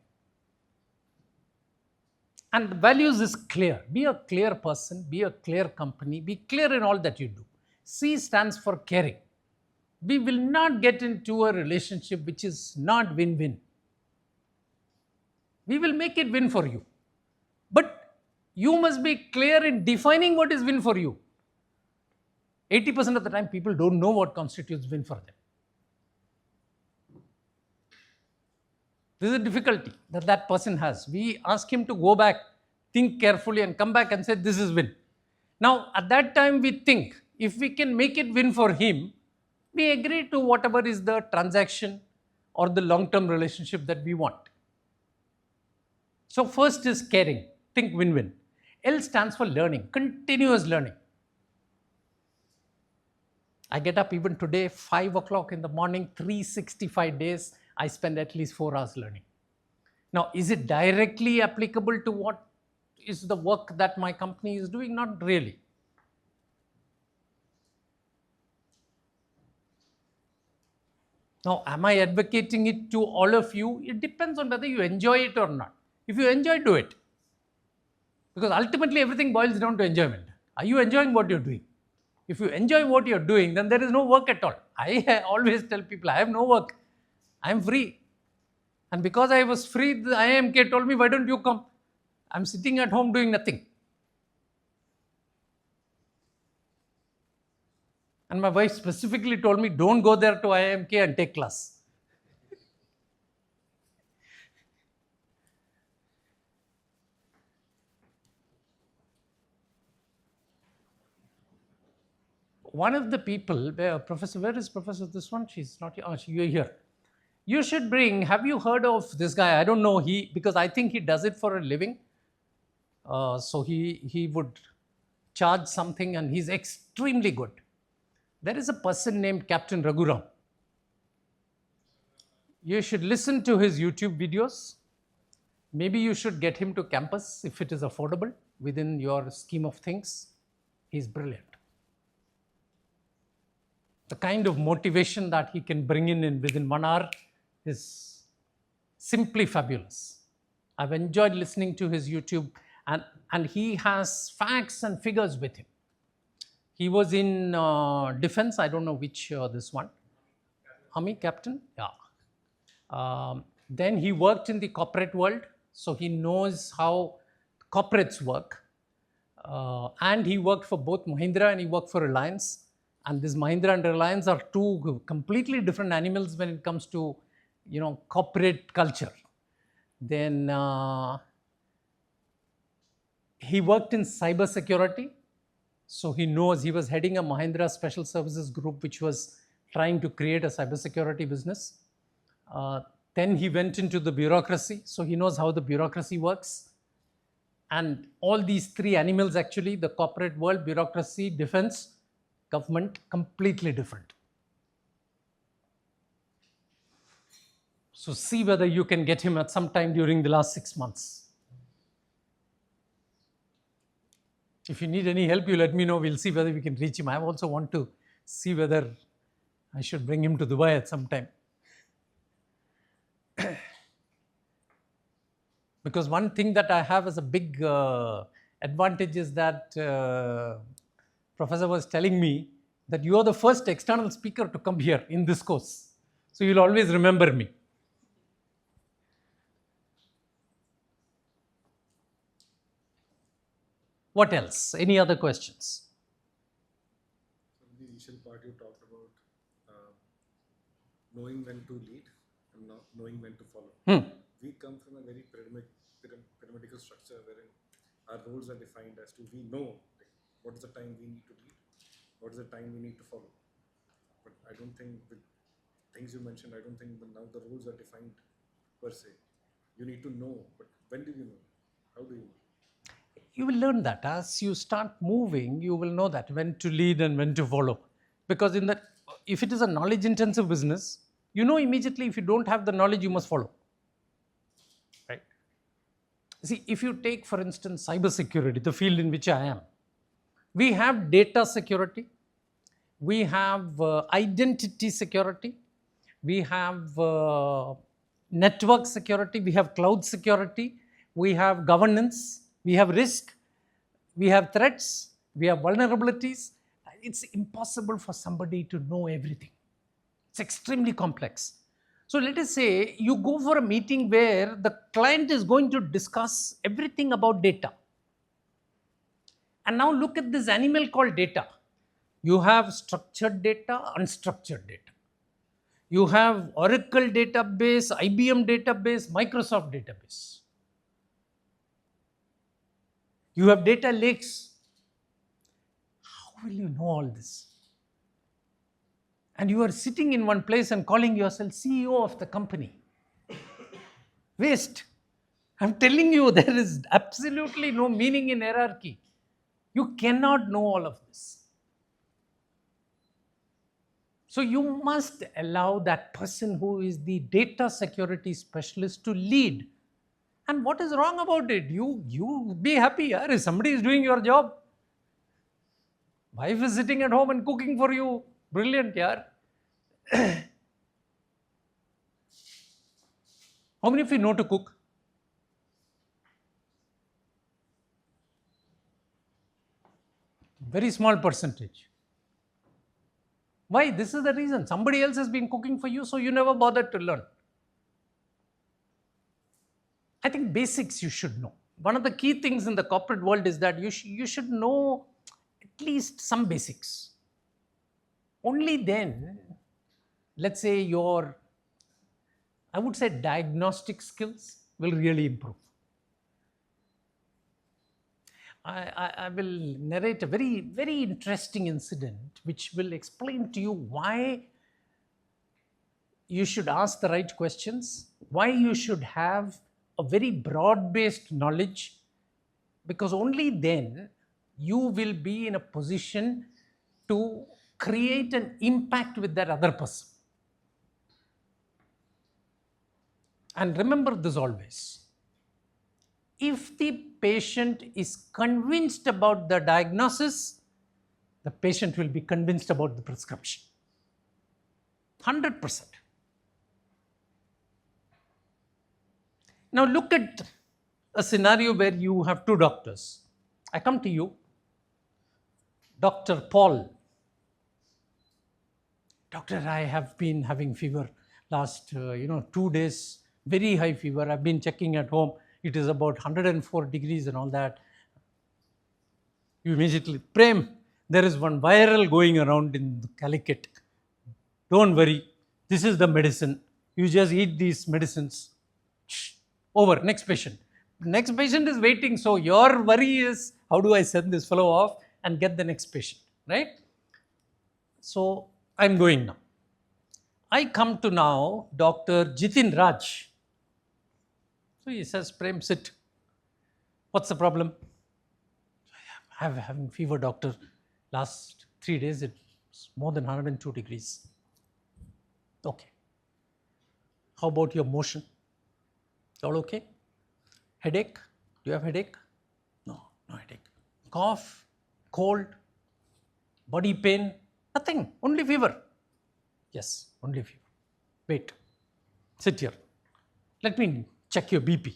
And the values is clear. Be a clear person, be a clear company, be clear in all that you do. C stands for caring. We will not get into a relationship which is not win-win. We will make it win for you. But you must be clear in defining what is win for you. 80% of the time, people don't know what constitutes win for them. This is a difficulty that that person has. We ask him to go back, think carefully and come back and say, this is win. Now, at that time, we think, if we can make it win for him, we agree to whatever is the transaction or the long-term relationship that we want. So first is caring, think win-win. L stands for learning, continuous learning. I get up even today, 5 o'clock in the morning, 365 days, I spend at least 4 hours learning. Now, is it directly applicable to what is the work that my company is doing? Not really. Now, am I advocating it to all of you? It depends on whether you enjoy it or not. If you enjoy, do it. Because ultimately, everything boils down to enjoyment. Are you enjoying what you're doing? If you enjoy what you're doing, then there is no work at all. I always tell people, I have no work. I am free. And because I was free, the IMK told me, why don't you come? I'm sitting at home doing nothing. And my wife specifically told me, don't go there to IMK and take class. One of the people, Professor, where is Professor this one? She's not here. Oh, you're here. You should bring, have you heard of this guy? I don't know, because I think he does it for a living. So he would charge something and he's extremely good. There is a person named Captain Raghuram. You should listen to his YouTube videos. Maybe you should get him to campus if it is affordable within your scheme of things. He's brilliant. The kind of motivation that he can bring in within 1 hour is simply fabulous. I've enjoyed listening to his YouTube, and he has facts and figures with him. He was in defense, I don't know which, this one. Army captain? Yeah. Then he worked in the corporate world, so he knows how corporates work. And he worked for both Mahindra and he worked for Reliance. And this Mahindra and Reliance are two completely different animals when it comes to, corporate culture. Then he worked in cyber security. So he knows, he was heading a Mahindra Special Services group which was trying to create a cybersecurity business. Then he went into the bureaucracy, so he knows how the bureaucracy works. And all these three animals actually, the corporate world, bureaucracy, defense, government, completely different. So see whether you can get him at some time during the last 6 months. If you need any help, you let me know. We'll see whether we can reach him. I also want to see whether I should bring him to Dubai at some time. Because one thing that I have as a big advantage is that Professor was telling me that you are the first external speaker to come here in this course. So you'll always remember me. What else? Any other questions?
In the initial part, you talked about knowing when to lead and not knowing when to follow. We come from a very pyramidal structure wherein our roles are defined as to we know what is the time we need to lead, what is the time we need to follow. But I don't think with things you mentioned, I don't think now the roles are defined per se. You need to know, but when do you know? How do you know?
You will learn that. As you start moving, you will know that when to lead and when to follow. Because if it is a knowledge intensive business, you know immediately if you don't have the knowledge, you must follow. Right? See, if you take, for instance, cyber security, the field in which I am, we have data security, we have identity security, we have network security, we have cloud security, we have governance, we have risk, we have threats, we have vulnerabilities. It's impossible for somebody to know everything. It's extremely complex. So let us say you go for a meeting where the client is going to discuss everything about data. And now look at this animal called data. You have structured data, unstructured data. You have Oracle database, IBM database, Microsoft database. You have data lakes. How will you know all this? And you are sitting in one place and calling yourself CEO of the company. Waste. I'm telling you, there is absolutely no meaning in hierarchy. You cannot know all of this. So you must allow that person who is the data security specialist to lead. And what is wrong about it? You be happy, yaar, if somebody is doing your job. Wife is sitting at home and cooking for you. Brilliant, yaar. How many of you know to cook? Very small percentage. Why? This is the reason. Somebody else has been cooking for you, so you never bothered to learn. I think basics you should know. One of the key things in the corporate world is that you should know at least some basics. Only then, let's say I would say diagnostic skills will really improve. I will narrate a very, very interesting incident which will explain to you why you should ask the right questions, why you should have a very broad-based knowledge, because only then you will be in a position to create an impact with that other person. And remember this always. If the patient is convinced about the diagnosis, the patient will be convinced about the prescription. 100%. Now look at a scenario where you have two doctors. I come to you, Dr. Paul. Doctor, I have been having fever last 2 days, very high fever. I've been checking at home. It is about 104 degrees and all that. You immediately, Prem, there is one viral going around in Calicut. Don't worry, this is the medicine. You just eat these medicines. Shh. Over, next patient. Next patient is waiting. So your worry is, how do I send this fellow off and get the next patient, right? So I'm going now. I come to now Dr. Jitin Raj. So he says, Prem, sit. What's the problem? I'm having fever, doctor. Last 3 days, it's more than 102 degrees. Okay. How about your motion? All okay? Headache? Do you have headache? No, no headache. Cough? Cold? Body pain? Nothing. Only fever. Yes, only fever. Wait. Sit here. Let me check your BP.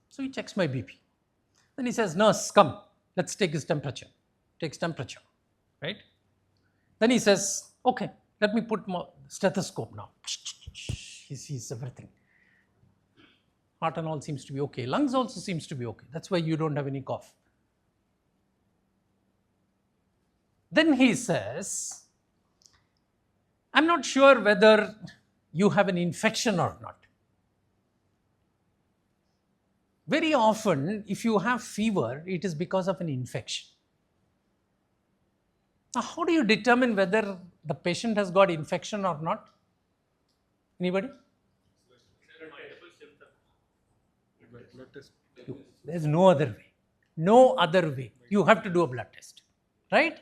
So he checks my BP. Then he says, nurse, come. Let's take his temperature. Takes temperature. Right? Then he says, okay, let me put my stethoscope now. He sees everything. Heart and all seems to be okay. Lungs also seems to be okay. That's why you don't have any cough. Then he says, I'm not sure whether you have an infection or not. Very often, if you have fever, it is because of an infection. Now, how do you determine whether the patient has got infection or not? Anybody?
Blood test.
There's no other way. No other way. You have to do a blood test, right?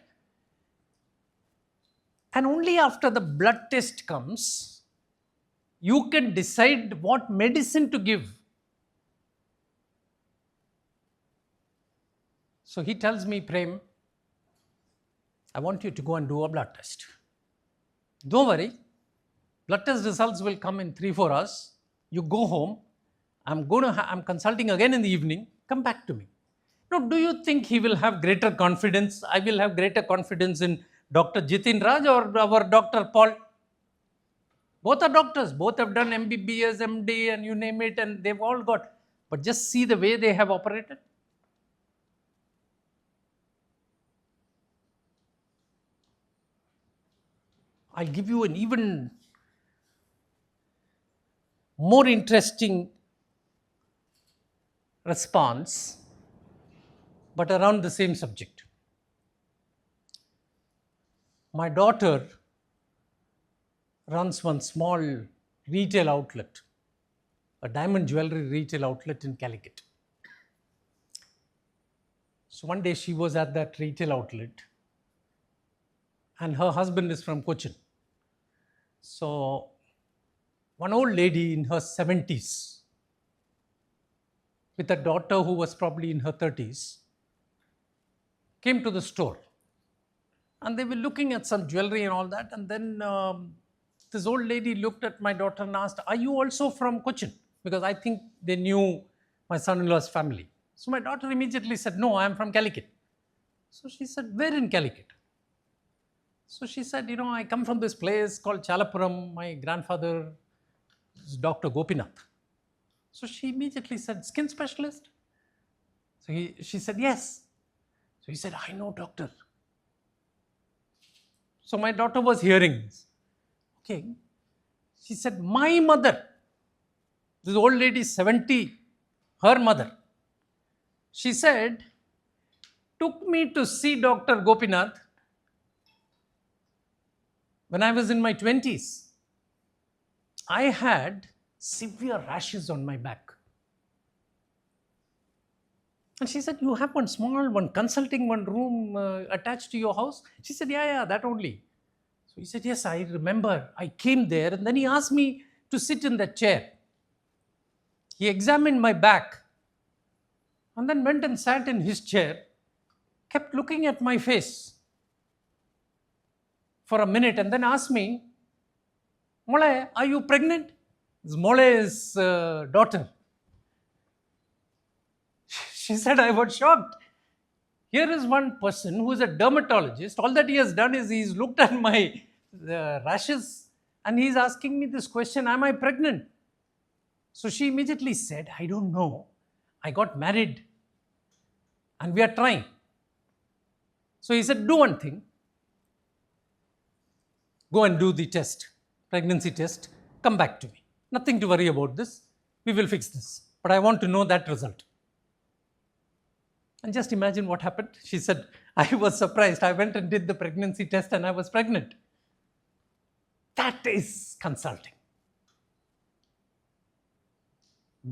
And only after the blood test comes, you can decide what medicine to give. So he tells me, Prem, I want you to go and do a blood test. Don't worry, blood test results will come in 3-4 hours. You go home. I'm consulting again in the evening. Come back to me. Now, do you think he will have greater confidence? I will have greater confidence in Dr. Jitin Raj or our Dr. Paul? Both are doctors. Both have done MBBS, MD, and you name it, and they've all got. But just see the way they have operated. I'll give you an even more interesting response, but around the same subject. My daughter runs one small retail outlet, a diamond jewelry retail outlet in Calicut. So one day she was at that retail outlet and her husband is from Cochin. So one old lady in her 70s with a daughter who was probably in her 30s came to the store. And they were looking at some jewelry and all that. And then this old lady looked at my daughter and asked, are you also from Cochin? Because I think they knew my son-in-law's family. So my daughter immediately said, no, I am from Calicut. So she said, where in Calicut? So she said, I come from this place called Chalapuram. My grandfather is Dr. Gopinath. So she immediately said, skin specialist? So she said, yes. So he said, I know, doctor. So my daughter was hearing this. Okay. She said, my mother, this old lady, 70, her mother, she said, took me to see Dr. Gopinath when I was in my 20s. I had severe rashes on my back. And she said, you have one small, one consulting, one room attached to your house? She said, yeah, that only. So he said, yes, I remember. I came there and then he asked me to sit in that chair. He examined my back and then went and sat in his chair, kept looking at my face for a minute, and then asked me, Mole, are you pregnant? It's Mole's daughter. She said, I was shocked. Here is one person who is a dermatologist. All that he has done is he's looked at my rashes and he's asking me this question, am I pregnant? So she immediately said, I don't know. I got married and we are trying. So he said, do one thing. Go and do the test, pregnancy test. Come back to me. Nothing to worry about this. We will fix this. But I want to know that result. And just imagine what happened. She said, I was surprised. I went and did the pregnancy test and I was pregnant. That is consulting.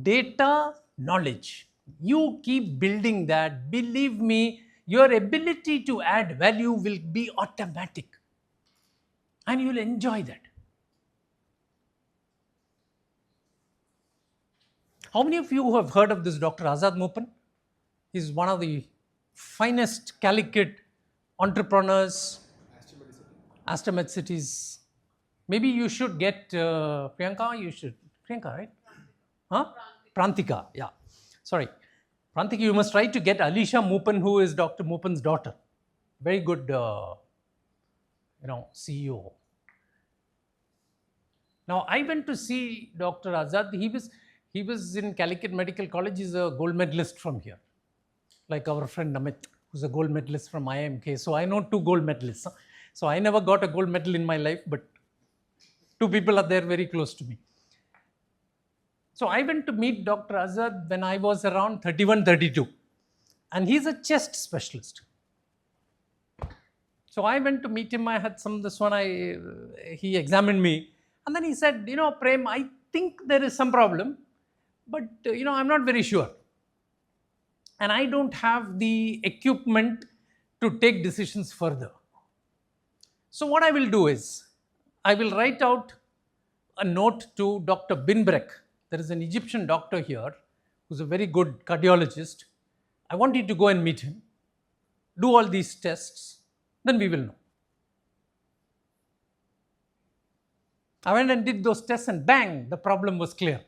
Data, knowledge. You keep building that. Believe me, your ability to add value will be automatic. And you will enjoy that. How many of you have heard of this Dr. Azad Mopan? He's one of the finest Calicut entrepreneurs. Astamed cities. Maybe you should get Priyanka, you should. Priyanka, right? Huh? Prantika, yeah. Sorry. Prantika, you must try to get Alisha Mopan, who is Dr. Mopan's daughter. Very good, CEO. Now, I went to see Dr. Azad. He was in Calicut Medical College. He's a gold medalist from here. Like our friend Namit, who's a gold medalist from IMK. So I know 2 gold medalists. So I never got a gold medal in my life, but 2 people are there very close to me. So I went to meet Dr. Azad when I was around 31, 32. And he's a chest specialist. So I went to meet him. I had he examined me. And then he said, Prem, I think there is some problem, but, I'm not very sure. And I don't have the equipment to take decisions further. So what I will do is, I will write out a note to Dr. Binbrek. There is an Egyptian doctor here who's a very good cardiologist. I want you to go and meet him, do all these tests, then we will know. I went and did those tests and bang, the problem was clear.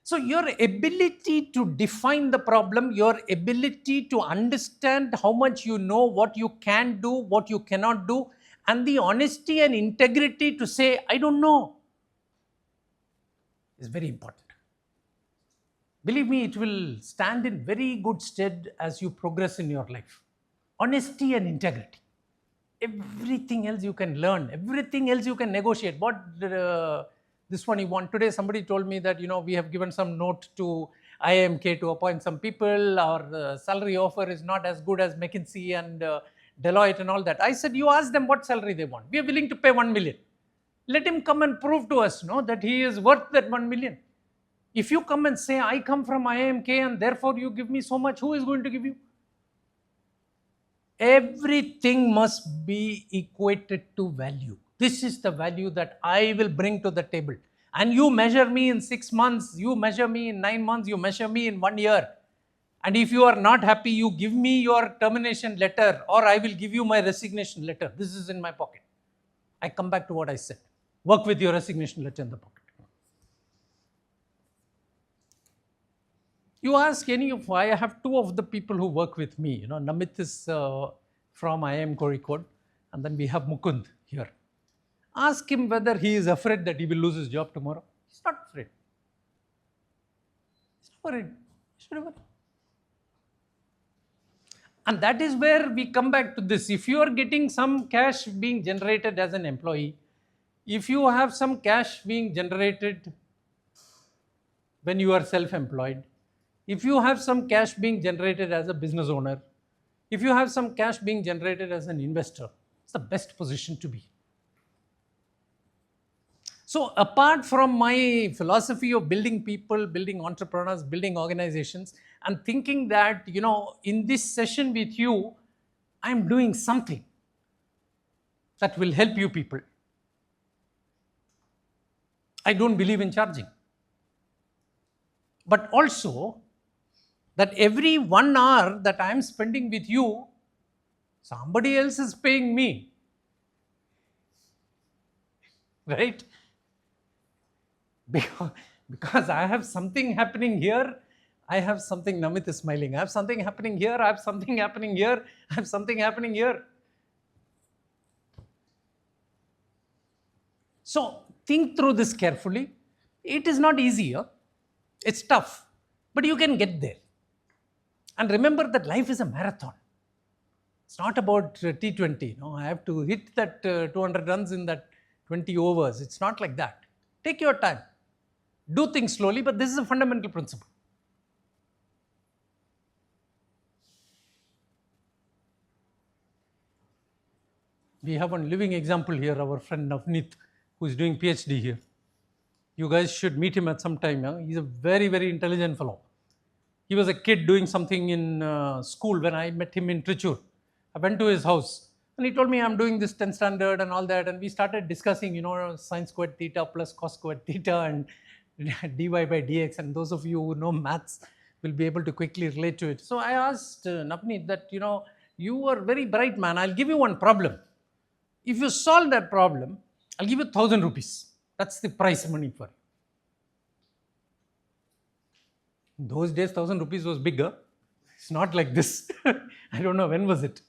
So your ability to define the problem, your ability to understand how much you know, what you can do, what you cannot do, and the honesty and integrity to say, I don't know, is very important. Believe me, it will stand in very good stead as you progress in your life. Honesty and integrity. Everything else you can learn, everything else you can negotiate. This one you want. Today somebody told me that, we have given some note to IMK to appoint some people. Our salary offer is not as good as McKinsey and Deloitte and all that. I said, you ask them what salary they want. We are willing to pay 1 million. Let him come and prove to us that he is worth that 1 million. If you come and say, I come from IMK and therefore you give me so much, who is going to give you? Everything must be equated to value. This is the value that I will bring to the table. And you measure me in 6 months, you measure me in 9 months, you measure me in 1 year. And if you are not happy, you give me your termination letter or I will give you my resignation letter. This is in my pocket. I come back to what I said. Work with your resignation letter in the pocket. You ask any of, I have 2 of the people who work with me. Namit is from IIM Kozhikode and then we have Mukund here. Ask him whether he is afraid that he will lose his job tomorrow. He's not afraid. He's not worried. And that is where we come back to this. If you are getting some cash being generated as an employee, if you have some cash being generated when you are self-employed, if you have some cash being generated as a business owner, if you have some cash being generated as an investor, it's the best position to be. So apart from my philosophy of building people, building entrepreneurs, building organizations, and thinking that, in this session with you, I'm doing something that will help you people. I don't believe in charging. but also that every 1 hour that I am spending with you, somebody else is paying me. Right? Because I have something happening here, I have something, Namit is smiling, I have something happening here, I have something happening here, I have something happening here. So think through this carefully. It is not easy, huh? It's tough, but you can get there. And remember that life is a marathon. It's not about T20. No, I have to hit that 200 runs in that 20 overs. It's not like that. Take your time. Do things slowly, but this is a fundamental principle. We have one living example here, our friend Navneet, who is doing PhD here. You guys should meet him at some time. Huh? He's a very, very intelligent fellow. He was a kid doing something in school when I met him in Trichur. I went to his house and he told me I'm doing this 10th standard and all that. And we started discussing, sine squared theta plus cos squared theta and dy by dx. And those of you who know maths will be able to quickly relate to it. So I asked Navneet that, you are very bright man. I'll give you one problem. If you solve that problem, I'll give you 1,000 rupees. That's the price money for it. In those days, 1,000 rupees was bigger. It's not like this. I don't know, when was it?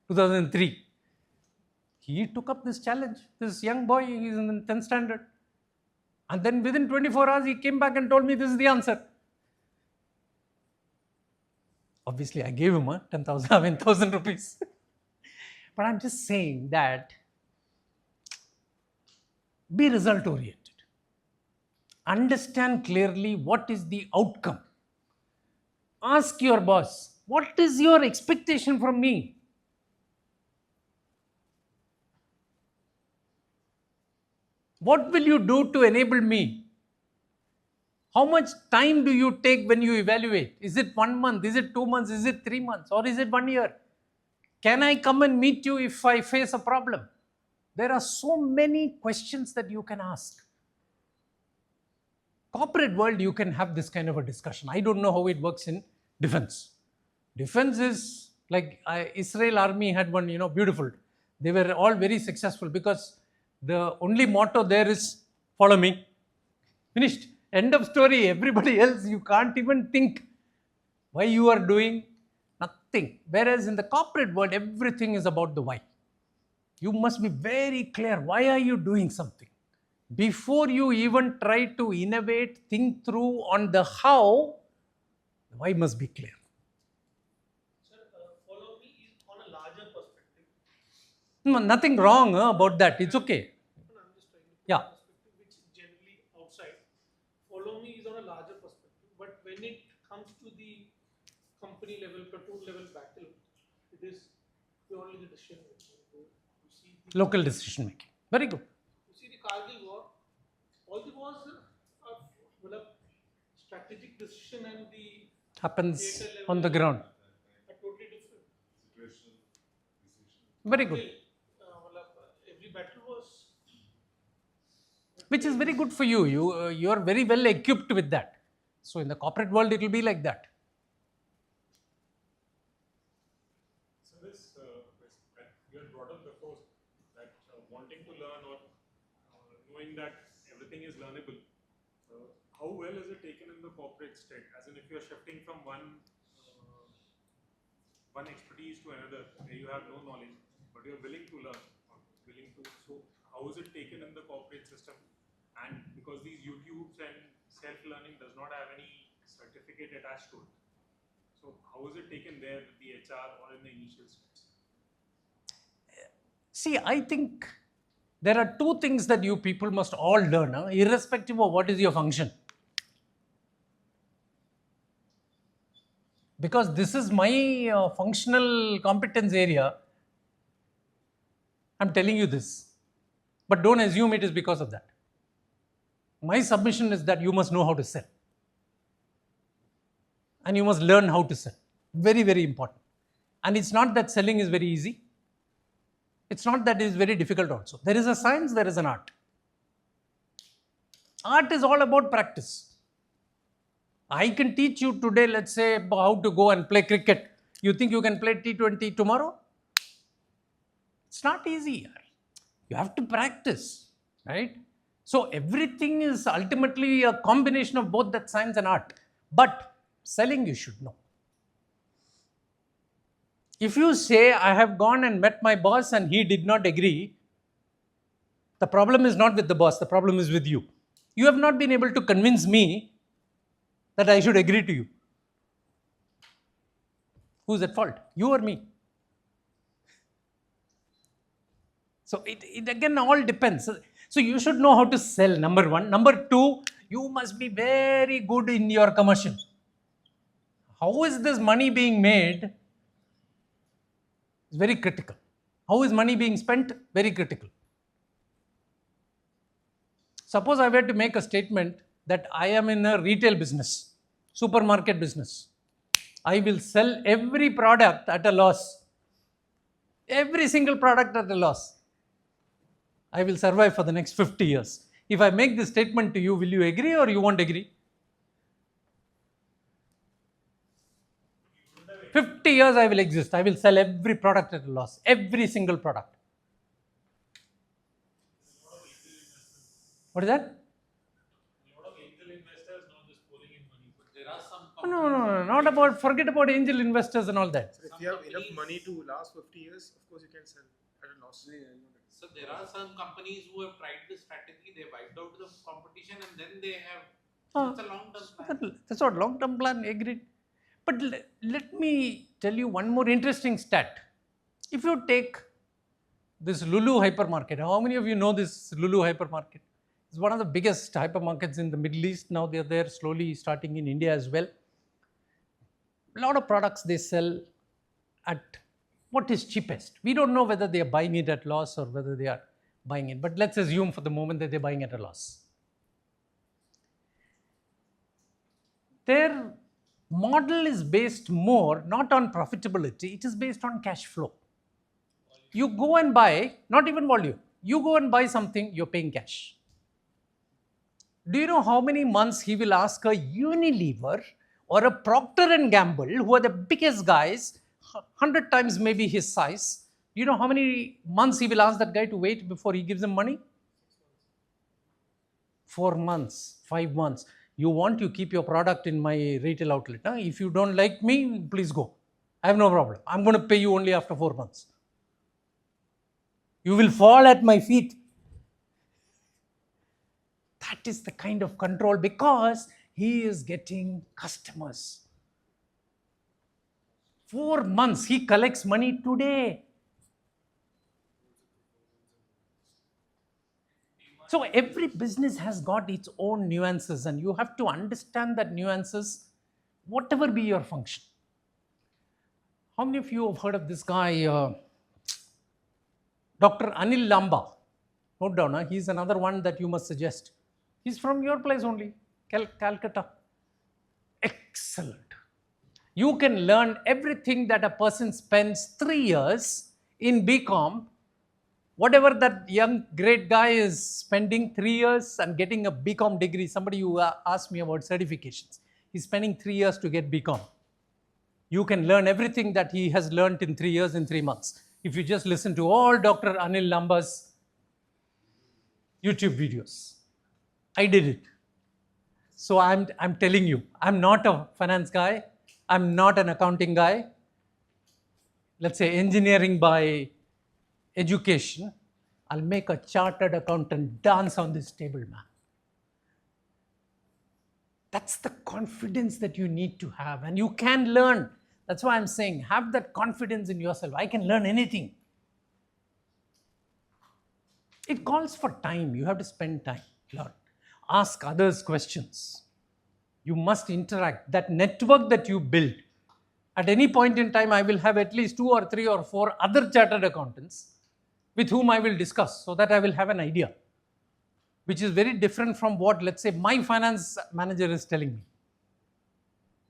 2003. He took up this challenge. This young boy, he's in the 10th standard. And then within 24 hours, he came back and told me this is the answer. Obviously, I gave him 1,000 rupees. But I'm just saying that be result oriented. Understand clearly what is the outcome. Ask your boss, what is your expectation from me? What will you do to enable me? How much time do you take when you evaluate? Is it 1 month? Is it 2 months? Is it 3 months? Or is it 1 year? Can I come and meet you if I face a problem? There are so many questions that you can ask. Corporate world, you can have this kind of a discussion. I don't know how it works in defense. Defense is like Israel army had one, beautiful. They were all very successful because the only motto there is follow me. Finished. End of story. Everybody else, you can't even think why you are doing nothing. Whereas in the corporate world, everything is about the why. You must be very clear. Why are you doing something? Before you even try to innovate, think through on the how, the why must be clear.
Sir, follow me is on a larger perspective.
No, nothing wrong about that. It's okay.
No, I'm just trying to put
Yeah.
a perspective which is generally outside. Follow me is on a larger perspective. But when it comes to the company level, platoon level battle, it is purely the decision making. You see the
Local decision making. Very good.
You see the Kargil war, all the wars are strategic decision and the
Happens
theatre level
on the ground.
are totally different.
Very good.
Every battle was
Which is very good for you. You are very well equipped with that. So in the corporate world, it will be like that.
So this, you had brought up before that wanting to learn or knowing that everything is learnable. How well is it taken in the corporate state? As in, if you're shifting from one expertise to another, where you have no knowledge, but you're willing to learn, or willing to. So, how is it taken in the corporate system? And because these YouTubes and self-learning does not have any certificate attached to it, so how is it taken there with the HR or in the initial steps?
See, I think there are two things that you people must all learn, irrespective of what is your function. Because this is my functional competence area, I'm telling you this. But don't assume it is because of that. My submission is that you must know how to sell. And you must learn how to sell. Very, very important. And it's not that selling is very easy. It's not that it is very difficult also. There is a science, there is an art. Art is all about practice. I can teach you today, let's say, how to go and play cricket. You think you can play T20 tomorrow? It's not easy. You have to practice, right? So everything is ultimately a combination of both that science and art. But selling, you should know. If you say, I have gone and met my boss and he did not agree, the problem is not with the boss, the problem is with you. You have not been able to convince me that I should agree to you. Who's at fault? You or me? So it again all depends. So you should know how to sell, number one. Number two, you must be very good in your commercial. How is this money being made? It's very critical. How is money being spent? Very critical. Suppose I were to make a statement that I am in a retail business, supermarket business. I will sell every product at a loss. Every single product at a loss. I will survive for the next 50 years. If I make this statement to you, will you agree or you won't agree? 50 years I will exist. I will sell every product at a loss. Every single product. What is that?
A lot of angel investors now just pouring in money, but there are some
No, not about, forget about angel investors and all that.
So if you have enough money to last 50 years, of course you can sell at a loss.
So there are some companies who have tried this strategy, they wiped out the competition and then they have, it's a long-term plan.
That's what long-term plan, agreed. But let me tell you one more interesting stat. If you take this Lulu hypermarket, how many of you know this Lulu hypermarket? It's one of the biggest hypermarkets in the Middle East. Now they're there slowly starting in India as well. A lot of products they sell at what is cheapest. We don't know whether they are buying it at loss or whether they are buying it. But let's assume for the moment that they're buying at a loss. Their model is based more not on profitability, it is based on cash flow. You go and buy, not even volume, you go and buy something, you're paying cash. Do you know how many months he will ask a Unilever or a Procter & Gamble, who are the biggest guys, 100 times maybe his size? Do you know how many months he will ask that guy to wait before he gives him money? 4 months, 5 months. You keep your product in my retail outlet. Huh? If you don't like me, please go. I have no problem. I'm going to pay you only after 4 months. You will fall at my feet. That is the kind of control, because he is getting customers. 4 months, he collects money today. So every business has got its own nuances, and you have to understand that nuances, whatever be your function. How many of you have heard of this guy, Dr. Anil Lamba? Note down, he's another one that you must suggest. He's from your place only, Calcutta. Excellent. You can learn everything that a person spends 3 years in BCom. Whatever that young great guy is spending 3 years and getting a BCom degree. Somebody who asked me about certifications. He's spending 3 years to get BCom. You can learn everything that he has learned in 3 years in 3 months. If you just listen to all Dr. Anil Lamba's YouTube videos. I did it. So I'm telling you, I'm not a finance guy. I'm not an accounting guy. Let's say engineering by education. I'll make a chartered accountant dance on this table, man. That's the confidence that you need to have, and you can learn. That's why I'm saying, have that confidence in yourself. I can learn anything. It calls for time. You have to spend time, learn. Ask others questions. You must interact. That network that you build, at any point in time, I will have at least 2 or 3 or 4 other chartered accountants with whom I will discuss, so that I will have an idea, which is very different from what, let's say, my finance manager is telling me.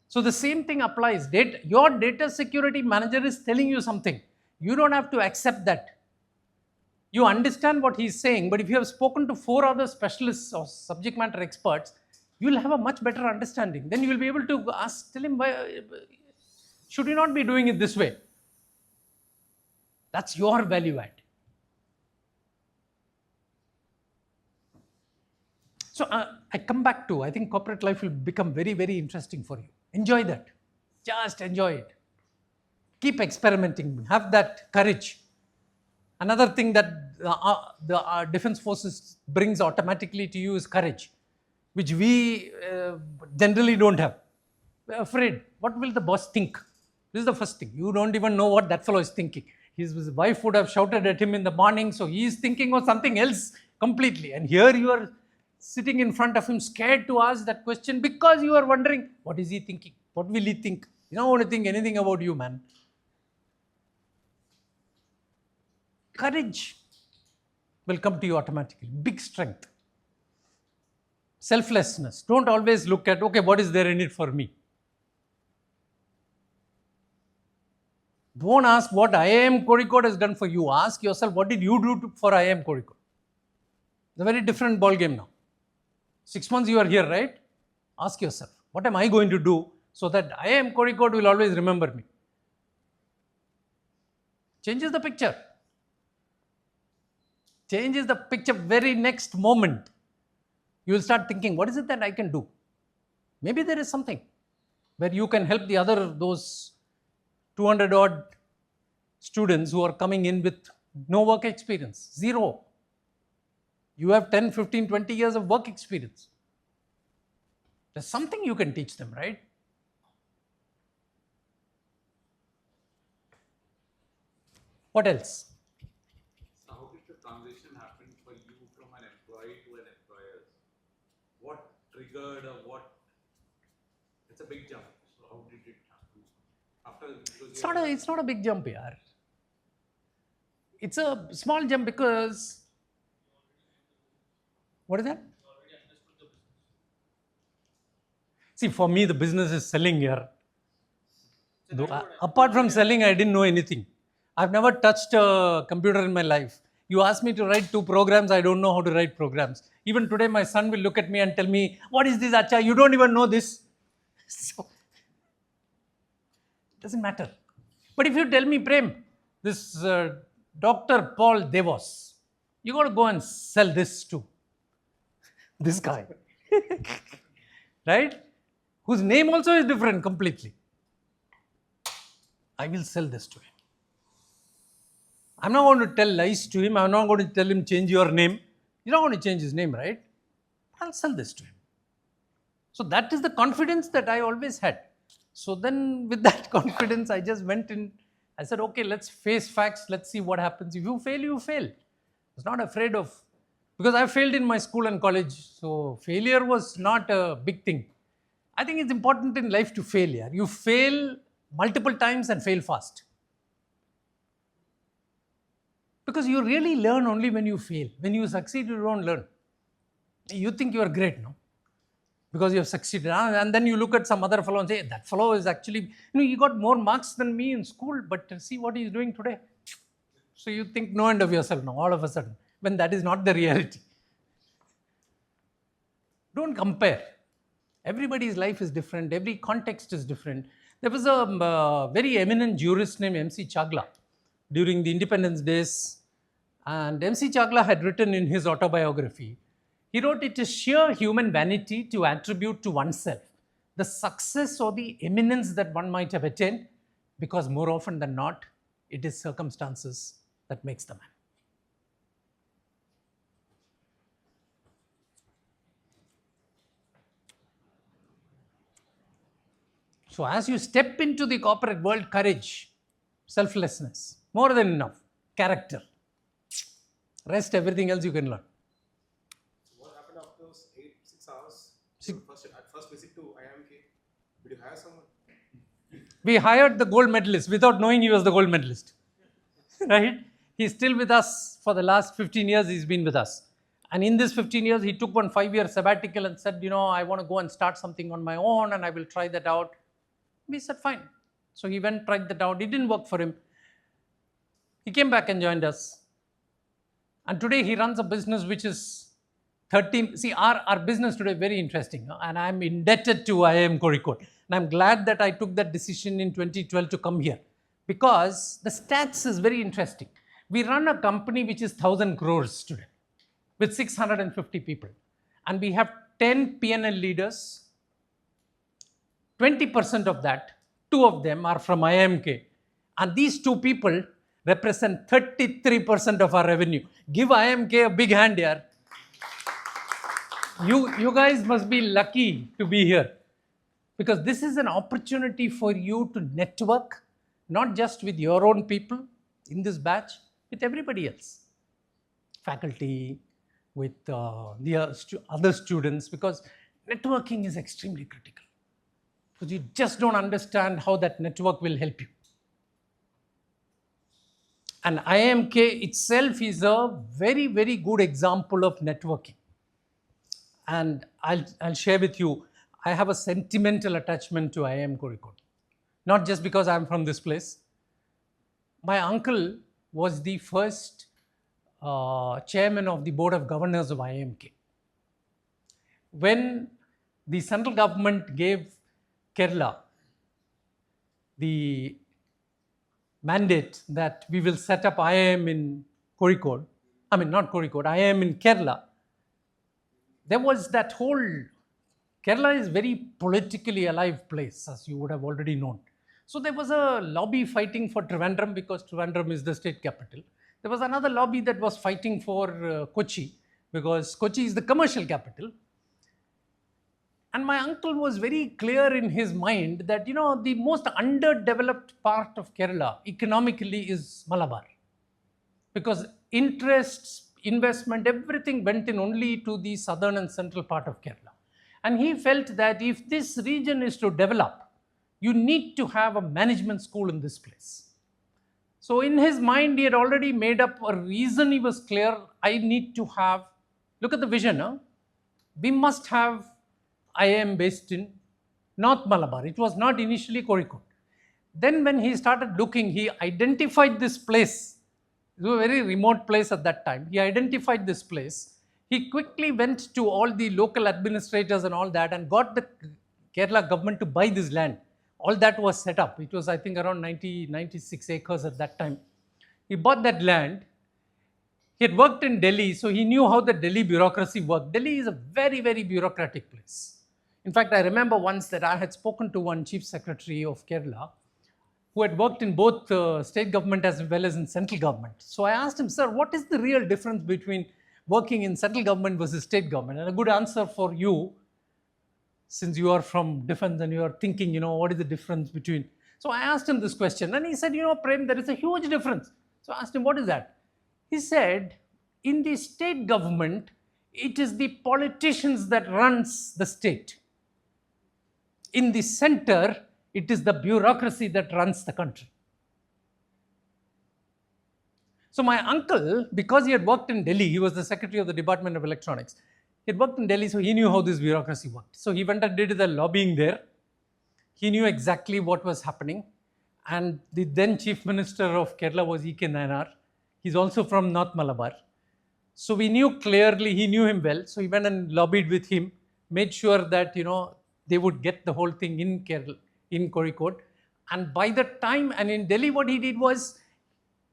So the same thing applies. Your data security manager is telling you something. You don't have to accept that. You understand what he's saying, but if you have spoken to 4 other specialists or subject matter experts, you will have a much better understanding. Then you will be able to tell him, why should you not be doing it this way? That's your value add. So I come back to, I think corporate life will become very, very interesting for you. Enjoy that. Just enjoy it. Keep experimenting. Have that courage. Another thing that the defense forces brings automatically to you is courage, which we generally don't have. We're afraid. What will the boss think? This is the first thing. You don't even know what that fellow is thinking. His wife would have shouted at him in the morning, so he is thinking of something else completely. And here you are sitting in front of him, scared to ask that question because you are wondering, what is he thinking? What will he think? You don't want to think anything about you, man. Courage will come to you automatically. Big strength. Selflessness. Don't always look at, okay, what is there in it for me? Don't ask what IIM Kozhikode has done for you. Ask yourself, what did you do for IIM Kozhikode? It's a very different ball game now. 6 months you are here, right? Ask yourself, what am I going to do so that IIM Kozhikode will always remember me? Changes the picture. Changes the picture very next moment. You will start thinking, what is it that I can do? Maybe there is something where you can help those 200 odd students who are coming in with no work experience, zero. You have 10, 15, 20 years of work experience. There's something you can teach them, right? What else?
So how did the transition happen for you from an employee to an employer? What triggered or what? It's a big jump. So how did it happen?
It's not a big jump here. It's a small jump because, what is that? See, for me, the business is selling here. Apart from selling, I didn't know anything. I've never touched a computer in my life. You ask me to write 2 programs, I don't know how to write programs. Even today, my son will look at me and tell me, what is this, Acha? You don't even know this. So, it doesn't matter. But if you tell me, Prem, this Dr. Paul Devos, you got to go and sell this to this guy. Right? Whose name also is different completely. I will sell this to him. I'm not going to tell lies to him. I'm not going to tell him, change your name. You're not going to change his name, right? I'll sell this to him. So that is the confidence that I always had. So then with that confidence, I just went in. I said, okay, let's face facts. Let's see what happens. If you fail, you fail. I was not afraid of, because I failed in my school and college. So failure was not a big thing. I think it's important in life to fail. Yeah? You fail multiple times and fail fast. Because you really learn only when you fail. When you succeed, you don't learn. You think you are great, no? Because you have succeeded. And then you look at some other fellow and say, that fellow is actually, he got more marks than me in school, but see what he is doing today. So you think no end of yourself now, all of a sudden, when that is not the reality. Don't compare. Everybody's life is different. Every context is different. There was a very eminent jurist named M.C. Chagla during the independence days. And M.C. Chagla had written in his autobiography, he wrote, it is sheer human vanity to attribute to oneself the success or the eminence that one might have attained, because more often than not, it is circumstances that makes the man. So as you step into the corporate world, courage, selflessness, more than enough, character. Rest, everything else you can learn.
So what happened after those 6 hours? At first visit to IMK, did you hire someone?
We hired the gold medalist without knowing he was the gold medalist. Right? He's still with us for the last 15 years. He's been with us. And in this 15 years, he took one 5-year sabbatical and said, I want to go and start something on my own and I will try that out. We said, fine. So he went, tried that out. It didn't work for him. He came back and joined us. And today he runs a business which is 13, see our business today very interesting, and I'm indebted to IIM Kozhikode. And I'm glad that I took that decision in 2012 to come here, because the stats is very interesting. We run a company which is 1,000 crores today with 650 people, and we have 10 PNL leaders. 20% of that, 2 of them are from IMK, and these 2 people represent 33% of our revenue. Give IMK a big hand here. You guys must be lucky to be here, because this is an opportunity for you to network, not just with your own people in this batch, with everybody else, faculty, with the other students, because networking is extremely critical, because you just don't understand how that network will help you. And IMK itself is a very, very good example of networking. And I'll share with you, I have a sentimental attachment to IIM Kozhikode. Not just because I'm from this place. My uncle was the first chairman of the board of governors of IMK. When the central government gave Kerala the mandate that we will set up IIM in Kozhikode, IIM in Kerala, there was that whole, Kerala is very politically alive place, as you would have already known. So there was a lobby fighting for Trivandrum, because Trivandrum is the state capital. There was another lobby that was fighting for Kochi, because Kochi is the commercial capital. And my uncle was very clear in his mind that, the most underdeveloped part of Kerala economically is Malabar, because interests, investment, everything went in only to the southern and central part of Kerala. And he felt that if this region is to develop, you need to have a management school in this place. So in his mind, he had already made up a reason. He was clear, I need to have, look at the vision, we must have IIM based in North Malabar. It was not initially Kozhikode. Then when he started looking, he identified this place. It was a very remote place at that time. He identified this place. He quickly went to all the local administrators and all that, and got the Kerala government to buy this land. All that was set up. It was, I think, around 96 acres at that time. He bought that land. He had worked in Delhi, so he knew how the Delhi bureaucracy worked. Delhi is a very, very bureaucratic place. In fact, I remember once that I had spoken to one chief secretary of Kerala, who had worked in both state government as well as in central government. So I asked him, sir, what is the real difference between working in central government versus state government? And a good answer for you, since you are from defense and you are thinking, what is the difference between. So I asked him this question, and he said, Prem, there is a huge difference. So I asked him, what is that? He said, in the state government, it is the politicians that runs the state. In the center, it is the bureaucracy that runs the country. So my uncle, because he had worked in Delhi, he was the secretary of the Department of Electronics. He had worked in Delhi, so he knew how this bureaucracy worked. So he went and did the lobbying there. He knew exactly what was happening. And the then Chief Minister of Kerala was E.K. Nayanar. He's also from North Malabar. So we knew clearly, he knew him well. So he went and lobbied with him, made sure that, they would get the whole thing in Kerala, in Kozhikode. And by the time, and in Delhi, what he did was,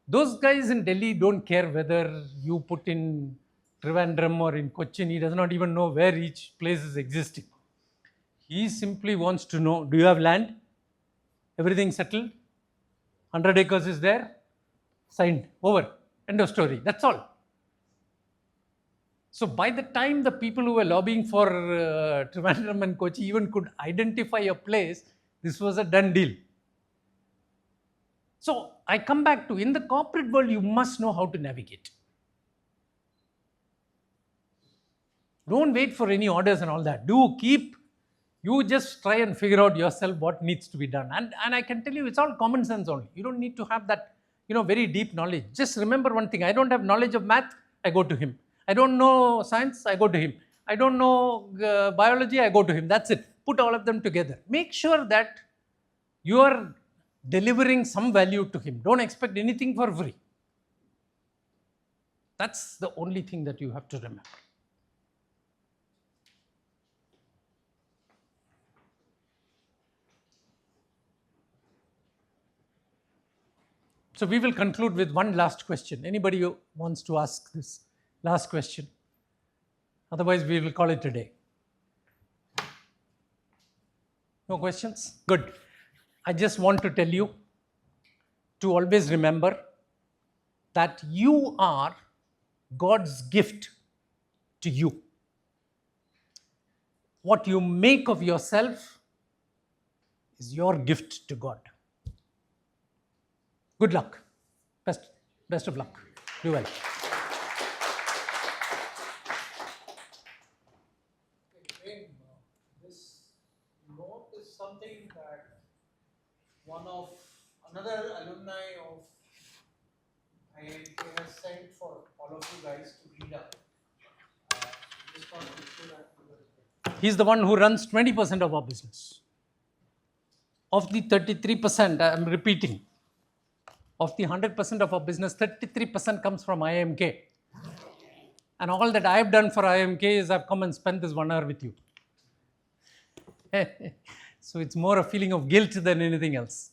those guys in Delhi don't care whether you put in Trivandrum or in Cochin. He does not even know where each place is existing. He simply wants to know, do you have land? Everything settled? 100 acres is there? Signed. Over. End of story. That's all. So by the time the people who were lobbying for Trivandrum and Kochi even could identify a place, this was a done deal. So I come back to, in the corporate world, you must know how to navigate. Don't wait for any orders and all that. You just try and figure out yourself what needs to be done. And I can tell you, it's all common sense only. You don't need to have that, very deep knowledge. Just remember one thing, I don't have knowledge of math, I go to him. I don't know science, I go to him. I don't know biology, I go to him. That's it. Put all of them together. Make sure that you are delivering some value to him. Don't expect anything for free. That's the only thing that you have to remember. So we will conclude with one last question. Anybody who wants to ask this last question? Otherwise, we will call it a day. No questions? Good. I just want to tell you to always remember that you are God's gift to you. What you make of yourself is your gift to God. Good luck. Best of luck. Do well.
This note is something that another alumni of IIMK has sent for all of you guys to read up. Just want to show that to you.
He's the one who runs 20% of our business. Of the 33%, I'm repeating, of the 100% of our business, 33% comes from IIMK. And all that I've done for IIMK is I've come and spent this 1 hour with you. So it's more a feeling of guilt than anything else.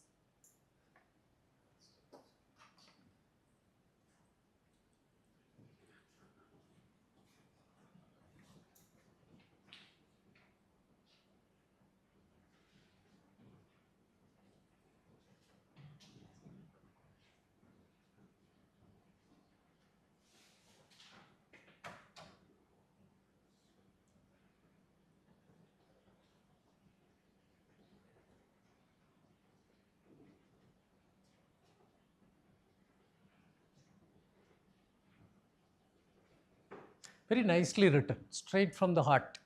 Very nicely written, straight from the heart.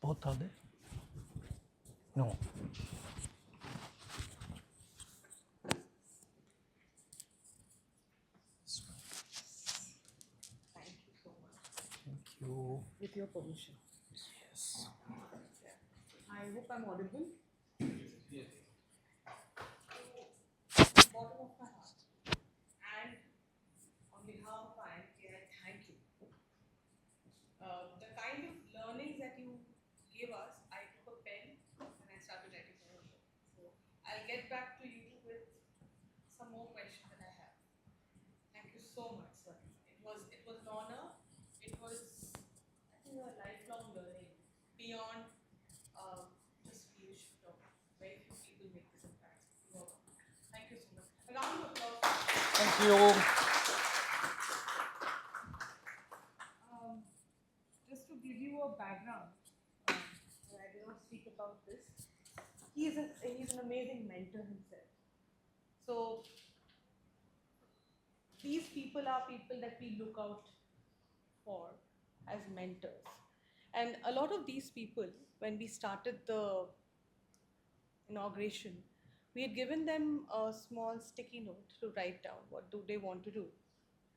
Both are there? No.
Thank you so much.
Thank you.
With your permission.
Yes.
I hope I'm audible.
Yes.
Bottom of my heart. And on behalf of IMK, I thank you. The kind of learnings that you gave us, I took a pen and I started writing my own book. So I'll get back to you with some more questions that I have. Thank you so much, sir. It was an honor. It was, I think, a lifelong learning beyond just leadership talk. Very few people make this impact. Thank you so much. A round of applause.
Thank you.
Just to give you a background, I did not speak about this. He's an amazing mentor himself. So these people are people that we look out for as mentors. And a lot of these people, when we started the inauguration, we had given them a small sticky note to write down what do they want to do.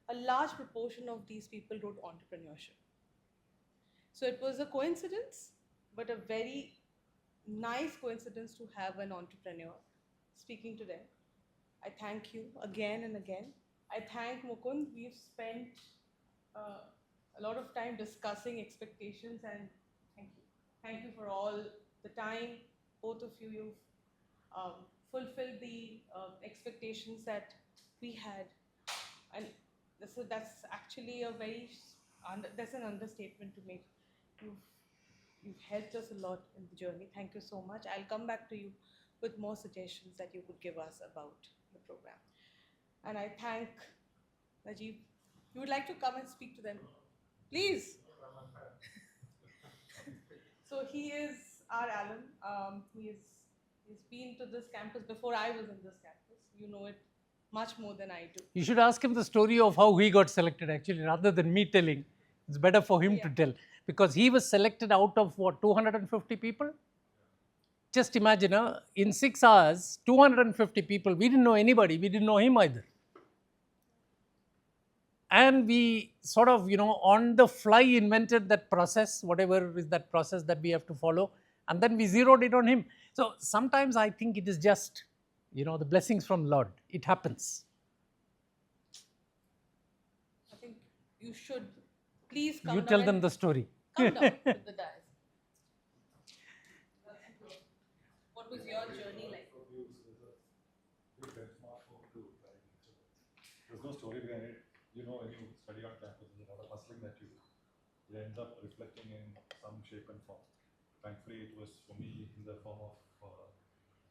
A large proportion of these people wrote entrepreneurship. So it was a coincidence, but a very nice coincidence to have an entrepreneur speaking to them. I thank you again and again. I thank Mukund. We've spent a lot of time discussing expectations, and thank you. Thank you for all the time. Both of you, you've fulfilled the expectations that we had. And so that's actually that's an understatement to make. You've helped us a lot in the journey. Thank you so much. I'll come back to you with more suggestions that you could give us about the program. And I thank Najib. You would like to come and speak to them? Please. So he is our alum. He's been to this campus before I was in this campus. You know it much more than I do.
You should ask him the story of how he got selected actually, rather than me telling. It's better for him to tell, because he was selected out of what, 250 people? Just imagine, in 6 hours, 250 people, we didn't know anybody, we didn't know him either. And we sort of, on the fly invented that process, whatever is that process that we have to follow, and then we zeroed it on him. So sometimes I think it is just, the blessings from Lord. It happens.
I think you should please come
You
down
tell them
and
the story.
come down with the dais. What was your journey like?
There's no story behind it. When you study on campus, there's a lot of hustling that you end up reflecting in some shape and form. Thankfully, it was for me in the form of,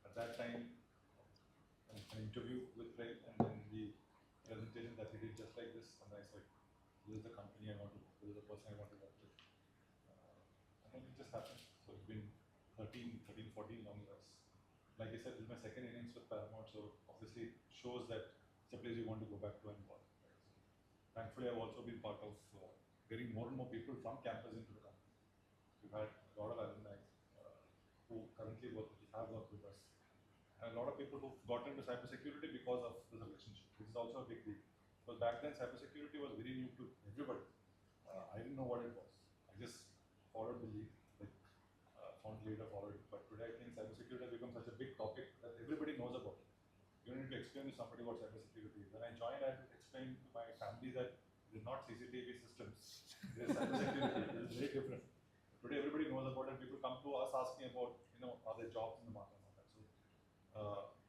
at that time, an interview with Prem, and then the presentation that he did just like this. And I said, this is the company I want to work with, this is the person I want to work with. And then it just happened. So it's been 13, 14 long years. Like I said, this is my second innings with Paramount, so obviously it shows that it's a place you want to go back to and work. Thankfully, I've also been part of getting more and more people from campus into the company. We've had a lot of alumni who currently have worked with us, and a lot of people who've gotten into cybersecurity because of this relationship. This is also a big deal, because back then cybersecurity was very new to everybody. I didn't know what it was. I just followed the lead, found leader, followed it. But today, I think cybersecurity has become such a big topic that everybody knows about it. You don't need to explain to somebody what cybersecurity is. When I joined, I had to explain to my family that it is not CCTV systems. It is cybersecurity. It is very different. Today, everybody knows about it. People come to us asking about, are there jobs in the market and all that. So,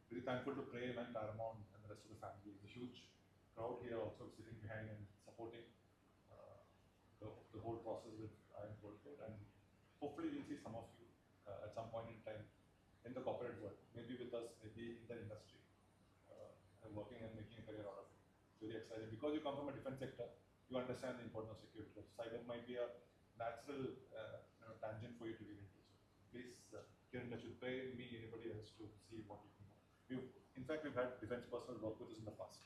very thankful to Prem and Paramount and the rest of the family. There's a huge crowd here also sitting behind and supporting the whole process that I am involved in. And hopefully, we'll see some of you at some point in time in the corporate world, maybe with us, maybe in the industry. Working and making a career out of it. Very exciting, because you come from a defense sector, you understand the importance of security. So cyber might be a natural tangent for you to get into. So please get in touch with Prem, me, anybody else to see what you can do. In fact, we've had defense personnel work with us in the past.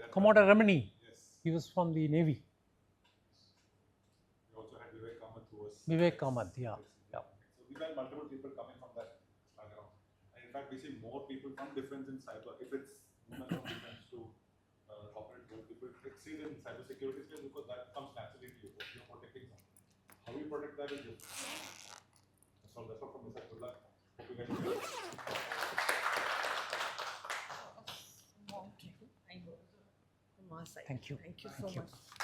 Commodore Ramani.
Yes.
He was from the Navy.
We also had Vivek Kamath, who was
Vivek Kamath, yeah.
So we've had multiple people coming from that background. And in fact, we see more people from defense in cyber. If it's women from defense to corporate world, people exceed in cybersecurity skills because that comes naturally to you. You're protecting something. How we protect that is different. So that's all from my side. Good luck. Hope you guys enjoy.
From our side.
Thank you.
Thank you
Thank
so
you.
much.